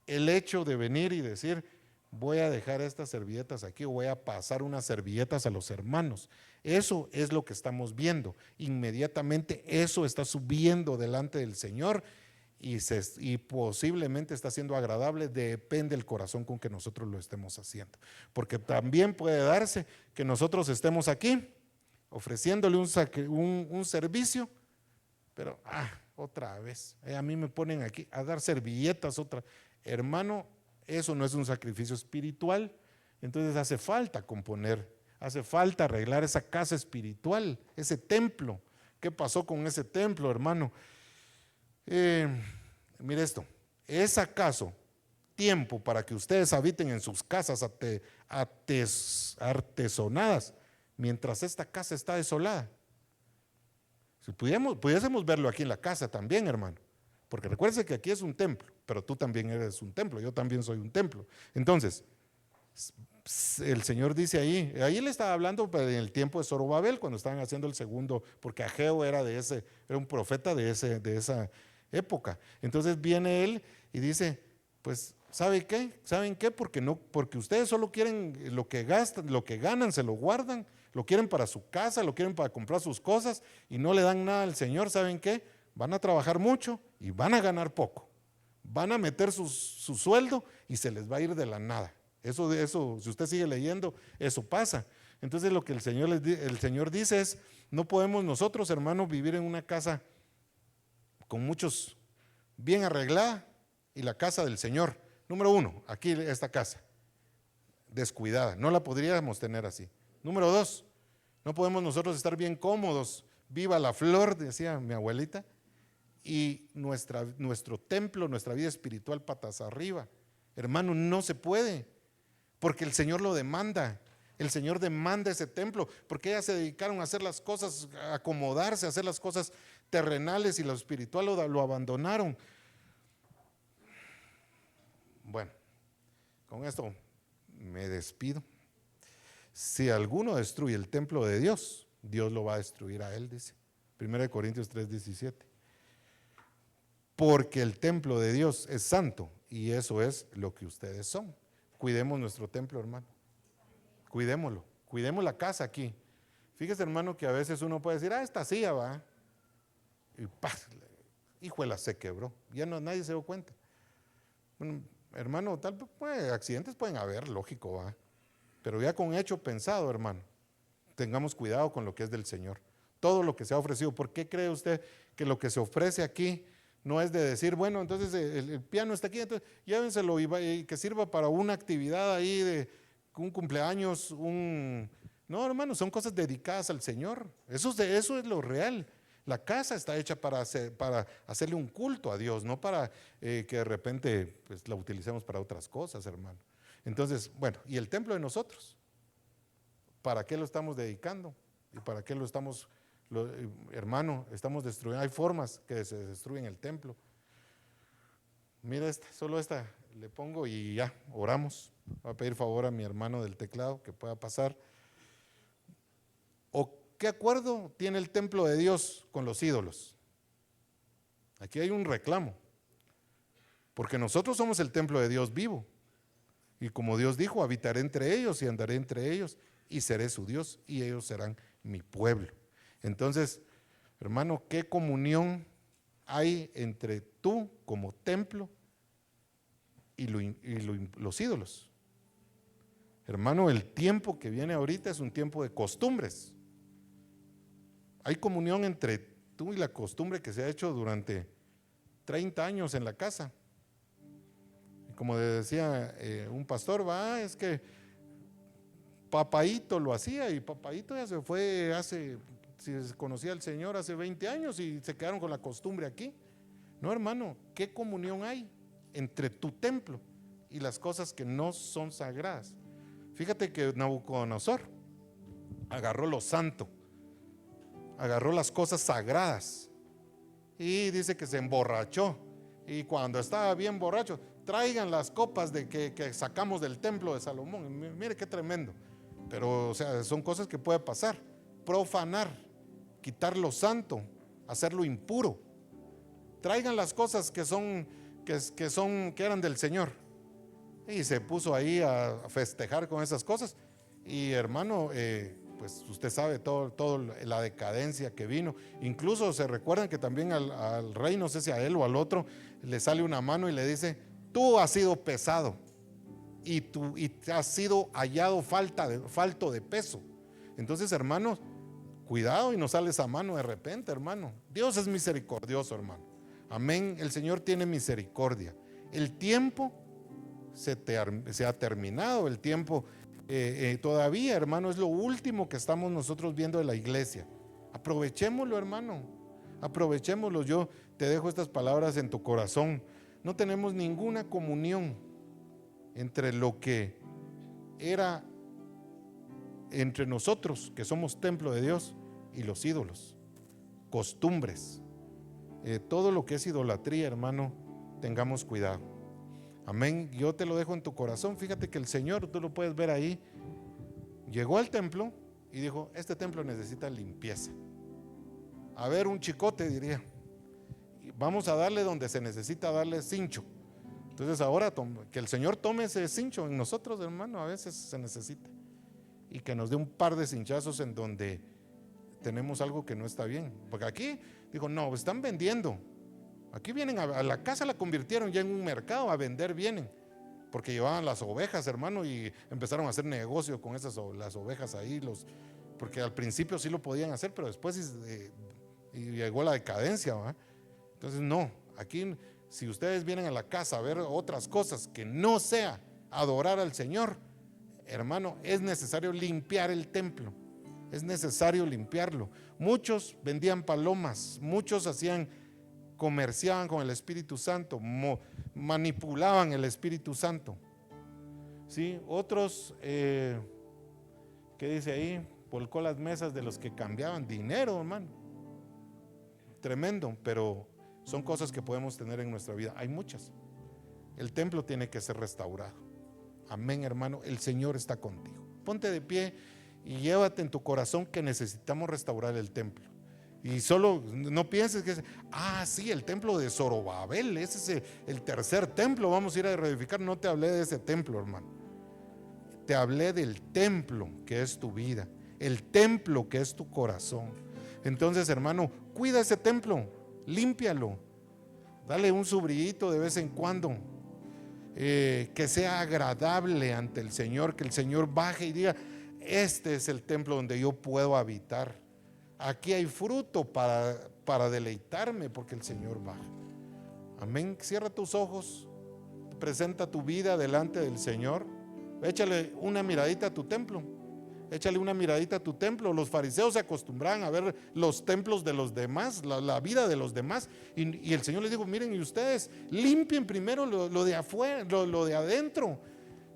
el hecho de venir y decir, voy a dejar estas servilletas aquí o voy a pasar unas servilletas a los hermanos. Eso es lo que estamos viendo. Inmediatamente eso está subiendo delante del Señor y posiblemente está siendo agradable, depende del corazón con que nosotros lo estemos haciendo. Porque también puede darse que nosotros estemos aquí ofreciéndole un servicio, pero otra vez, a mí me ponen aquí a dar servilletas otra. Hermano, eso no es un sacrificio espiritual. Entonces hace falta componer, hace falta arreglar esa casa espiritual, ese templo. ¿Qué pasó con ese templo, hermano? Mire esto, ¿es acaso tiempo para que ustedes habiten en sus casas artesonadas mientras esta casa está desolada? Si pudiésemos verlo aquí en la casa también, hermano, porque recuérdense que aquí es un templo, pero tú también eres un templo, yo también soy un templo. Entonces, el Señor dice ahí le estaba hablando en el tiempo de Zorobabel, cuando estaban haciendo el segundo, porque Ageo era un profeta de esa época. Entonces viene él y dice, pues ¿Sabe qué? ¿Saben qué? Porque ustedes solo quieren lo que gastan, lo que ganan, se lo guardan, lo quieren para su casa, lo quieren para comprar sus cosas y no le dan nada al Señor. ¿Saben qué? Van a trabajar mucho y van a ganar poco. Van a meter su sueldo y se les va a ir de la nada. Eso, si usted sigue leyendo, eso pasa. Entonces lo que el Señor dice es, no podemos nosotros, hermanos, vivir en una casa con muchos bien arreglada y la casa del Señor. Número uno, aquí esta casa, descuidada, no la podríamos tener así. Número dos, no podemos nosotros estar bien cómodos, viva la flor, decía mi abuelita, y nuestro templo, nuestra vida espiritual patas arriba. Hermano, no se puede, porque el Señor lo demanda. El Señor demanda ese templo, porque ellas se dedicaron a hacer las cosas, a acomodarse, a hacer las cosas terrenales, y lo espiritual lo abandonaron. Bueno, con esto me despido. Si alguno destruye el templo de Dios, Dios lo va a destruir a él, dice 1 Corintios 3:17. Porque el templo de Dios es santo y eso es lo que ustedes son. Cuidemos nuestro templo, hermano. Cuidémoslo, cuidemos la casa aquí. Fíjese, hermano, que a veces uno puede decir, esta silla va, y ¡paz! Híjole, se quebró, ya no, nadie se dio cuenta. Bueno, hermano, accidentes pueden haber, lógico, va, pero ya con hecho pensado, hermano, tengamos cuidado con lo que es del Señor. Todo lo que se ha ofrecido, ¿por qué cree usted que lo que se ofrece aquí no es de decir, bueno, entonces el piano está aquí, entonces llévenselo y que sirva para una actividad ahí de un cumpleaños, no, hermano, son cosas dedicadas al Señor. Eso es lo real. La casa está hecha para hacerle un culto a Dios, no para que de repente pues, la utilicemos para otras cosas, hermano. Entonces, bueno, ¿y el templo de nosotros? ¿Para qué lo estamos dedicando? ¿Y para qué lo estamos, hermano, estamos destruyendo? Hay formas que se destruyen el templo. Mira solo esta le pongo y ya, oramos. Voy a pedir favor a mi hermano del teclado que pueda pasar. ¿O qué acuerdo tiene el templo de Dios con los ídolos? Aquí hay un reclamo, porque nosotros somos el templo de Dios vivo. Y como Dios dijo, habitaré entre ellos y andaré entre ellos y seré su Dios y ellos serán mi pueblo. Entonces, hermano, ¿qué comunión hay entre tú como templo y los ídolos? Hermano, el tiempo que viene ahorita es un tiempo de costumbres. Hay comunión entre tú y la costumbre que se ha hecho durante 30 años en la casa. Como decía un pastor, es que Papaíto lo hacía y Papaíto ya se fue si se conocía al Señor hace 20 años y se quedaron con la costumbre aquí. No, hermano, ¿qué comunión hay entre tu templo y las cosas que no son sagradas? Fíjate que Nabucodonosor agarró lo santo, agarró las cosas sagradas y dice que se emborrachó, y cuando estaba bien borracho, traigan las copas que sacamos del templo de Salomón. Mire qué tremendo. Pero o sea, son cosas que puede pasar. Profanar, quitar lo santo, hacerlo impuro. Traigan las cosas que eran del Señor. Y se puso ahí a festejar con esas cosas. Y hermano, pues usted sabe todo la decadencia que vino. Incluso se recuerdan que también al rey, no sé si a él o al otro, le sale una mano y le dice: tú has sido pesado y has sido hallado falto de peso. Entonces, hermanos, cuidado y no sale esa mano de repente, hermano. Dios es misericordioso, hermano. Amén. El Señor tiene misericordia. El tiempo se ha terminado. El tiempo todavía, hermano, es lo último que estamos nosotros viendo de la iglesia. Aprovechémoslo, hermano. Aprovechémoslo. Yo te dejo estas palabras en tu corazón. No tenemos ninguna comunión entre lo que era entre nosotros, que somos templo de Dios, y los ídolos, costumbres, todo lo que es idolatría, hermano, tengamos cuidado. Amén. Yo te lo dejo en tu corazón. Fíjate que el Señor, tú lo puedes ver ahí, llegó al templo y dijo: este templo necesita limpieza. A ver, un chicote, diría, vamos a darle donde se necesita darle cincho. Entonces ahora que el Señor tome ese cincho en nosotros, hermano, a veces se necesita. Y que nos dé un par de cinchazos en donde tenemos algo que no está bien. Porque aquí, digo, no, están vendiendo. Aquí vienen a la casa, la convirtieron ya en un mercado, a vender vienen. Porque llevaban las ovejas, hermano, y empezaron a hacer negocio con las ovejas ahí. Porque al principio sí lo podían hacer, pero después y llegó la decadencia, ¿verdad? Entonces no, aquí si ustedes vienen a la casa a ver otras cosas que no sea adorar al Señor, hermano, es necesario limpiar el templo, es necesario limpiarlo. Muchos vendían palomas, muchos comerciaban con el Espíritu Santo, manipulaban el Espíritu Santo, ¿sí? Otros, ¿qué dice ahí? Volcó las mesas de los que cambiaban dinero, hermano. Tremendo, pero son cosas que podemos tener en nuestra vida. Hay muchas. El templo tiene que ser restaurado. Amén, hermano. El Señor está contigo. Ponte de pie y llévate en tu corazón que necesitamos restaurar el templo. Y solo no pienses que sí, el templo de Zorobabel, ese es el tercer templo, vamos a ir a reedificar. No te hablé de ese templo, hermano. Te hablé del templo que es tu vida, el templo que es tu corazón. Entonces, hermano, cuida ese templo, límpialo, dale un subrillito de vez en cuando, que sea agradable ante el Señor, que el Señor baje y diga: este es el templo donde yo puedo habitar, aquí hay fruto para deleitarme, porque el Señor baja. Amén. Cierra tus ojos, presenta tu vida delante del Señor, échale una miradita a tu templo. Échale una miradita a tu templo. Los fariseos se acostumbraban a ver los templos de los demás, la vida de los demás, y el Señor les dijo: miren, y ustedes limpien primero lo de afuera, lo de adentro,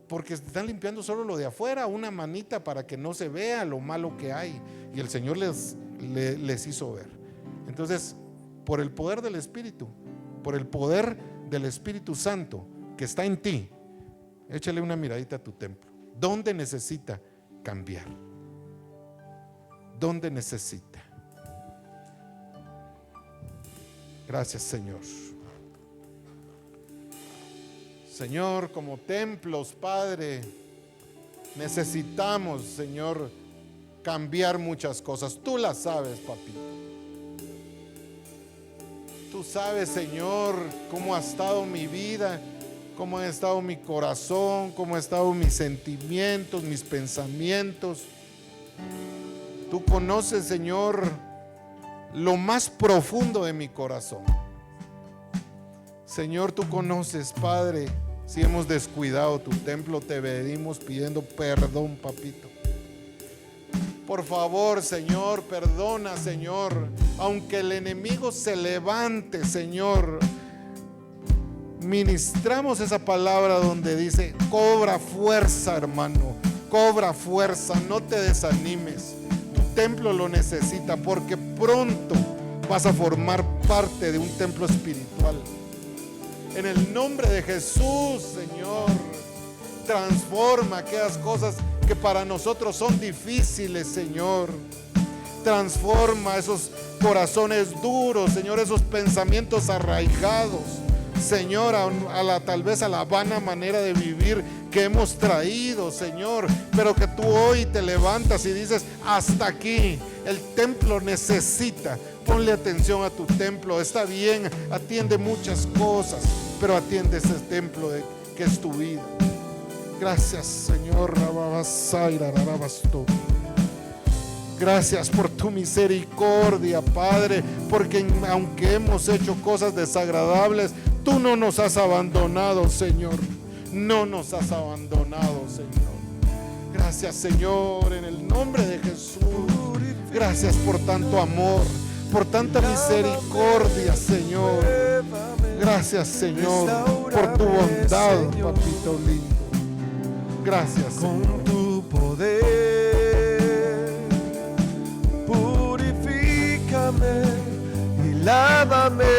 porque están limpiando solo lo de afuera, una manita para que no se vea lo malo que hay. Y el Señor les hizo ver. Entonces, por el poder del Espíritu, por el poder del Espíritu Santo que está en ti, échale una miradita a tu templo. ¿Dónde necesita cambiar? ¿Dónde necesita? Gracias, Señor. Señor, como templos, Padre, necesitamos, Señor, cambiar muchas cosas. Tú las sabes, papito. Tú sabes, Señor, cómo ha estado mi vida, cómo ha estado mi corazón, cómo han estado mis sentimientos, mis pensamientos. Tú conoces, Señor, lo más profundo de mi corazón. Señor, tú conoces, Padre, si hemos descuidado tu templo. Te pedimos pidiendo perdón, papito. Por favor, Señor, perdona, Señor. Aunque el enemigo se levante, Señor, ministramos esa palabra donde dice: cobra fuerza, hermano, cobra fuerza, no te desanimes. Tu templo lo necesita, porque pronto vas a formar parte de un templo espiritual. En el nombre de Jesús, Señor, transforma aquellas cosas que para nosotros son difíciles, Señor. Transforma esos corazones duros, Señor, esos pensamientos arraigados, Señor, tal vez a la vana manera de vivir que hemos traído, Señor, pero que tú hoy te levantas y dices: hasta aquí, el templo necesita. Ponle atención a tu templo. Está bien, atiende muchas cosas, pero atiende ese templo que es tu vida. Gracias, Señor. Gracias por tu misericordia, Padre, porque aunque hemos hecho cosas desagradables, tú no nos has abandonado, Señor. No nos has abandonado, Señor. Gracias, Señor, en el nombre de Jesús. Gracias por tanto amor, por tanta misericordia, Señor. Gracias, Señor, por tu bondad, papito lindo. Gracias, Señor. Con tu poder, purifícame y lávame